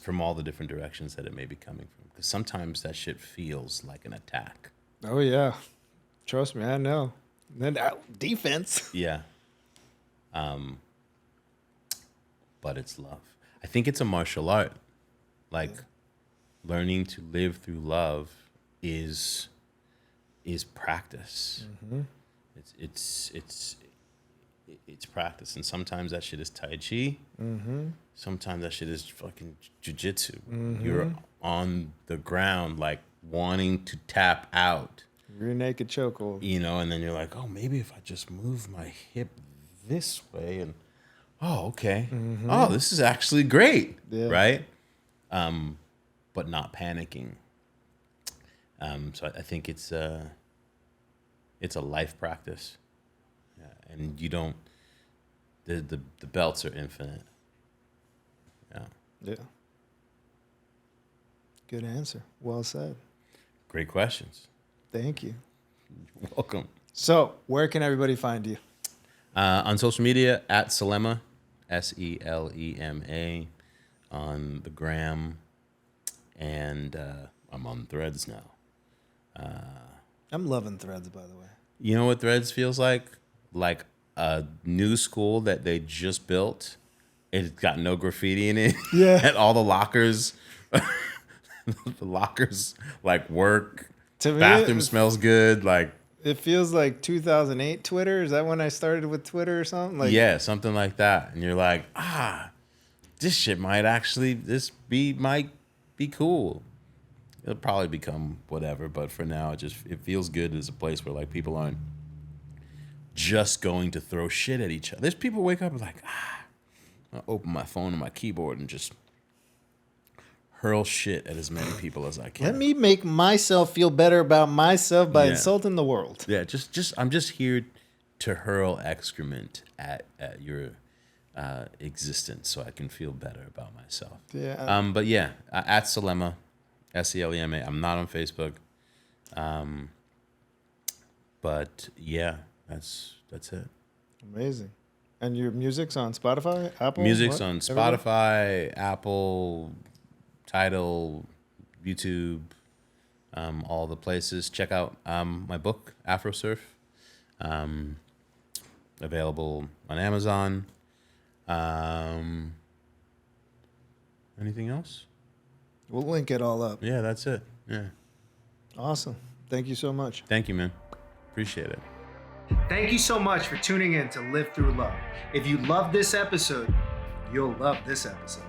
from all the different directions that it may be coming from. Because sometimes that shit feels like an attack. Oh, yeah. Trust me, I know. Then defense. Yeah. But it's love. I think it's a martial art. Like learning to live through love is practice. Mm-hmm. It's practice, and sometimes that shit is tai chi. Mm-hmm. Sometimes that shit is fucking jujitsu. Mm-hmm. You're on the ground, like wanting to tap out. Rear naked chokehold. You know, and then you're like, oh, maybe if I just move my hip this way, and oh, okay, Mm-hmm. oh, this is actually great, Yeah. right? But not panicking. So I think it's a life practice, and you don't. The belts are infinite. Yeah. Yeah. Good answer. Well said. Great questions. Thank you. You're welcome. So, where can everybody find you? On social media at Selema, SELEMA, on the gram, and I'm on Threads now. I'm loving Threads, by the way. You know what Threads feels like? Like a new school that they just built. It's got no graffiti in it. Yeah. And all the lockers, like work. To me, Bathroom smells good. Like, it feels like 2008 Twitter. Is that when I started with Twitter or something? Like, yeah, something like that. And you're like, this shit might be cool. It'll probably become whatever, but for now, it feels good as a place where like people aren't just going to throw shit at each other. There's people wake up and like, I'll open my phone and my keyboard and just hurl shit at as many people as I can. let me make myself feel better about myself by Yeah. insulting the world. Yeah, I'm just here to hurl excrement at your existence so I can feel better about myself. Yeah. But yeah, at Selema, SELEMA. I'm not on Facebook. But yeah, that's it. Amazing. And your music's on Spotify, Apple? Music's what? on Everywhere? Spotify, Apple, Tidal, YouTube, all the places. Check out my book, Afro Surf, available on Amazon. Anything else? We'll link it all up. Yeah, that's it. Yeah. Awesome. Thank you so much. Thank you, man. Appreciate it. Thank you so much for tuning in to Live Through Love. If you love this episode, you'll love this episode.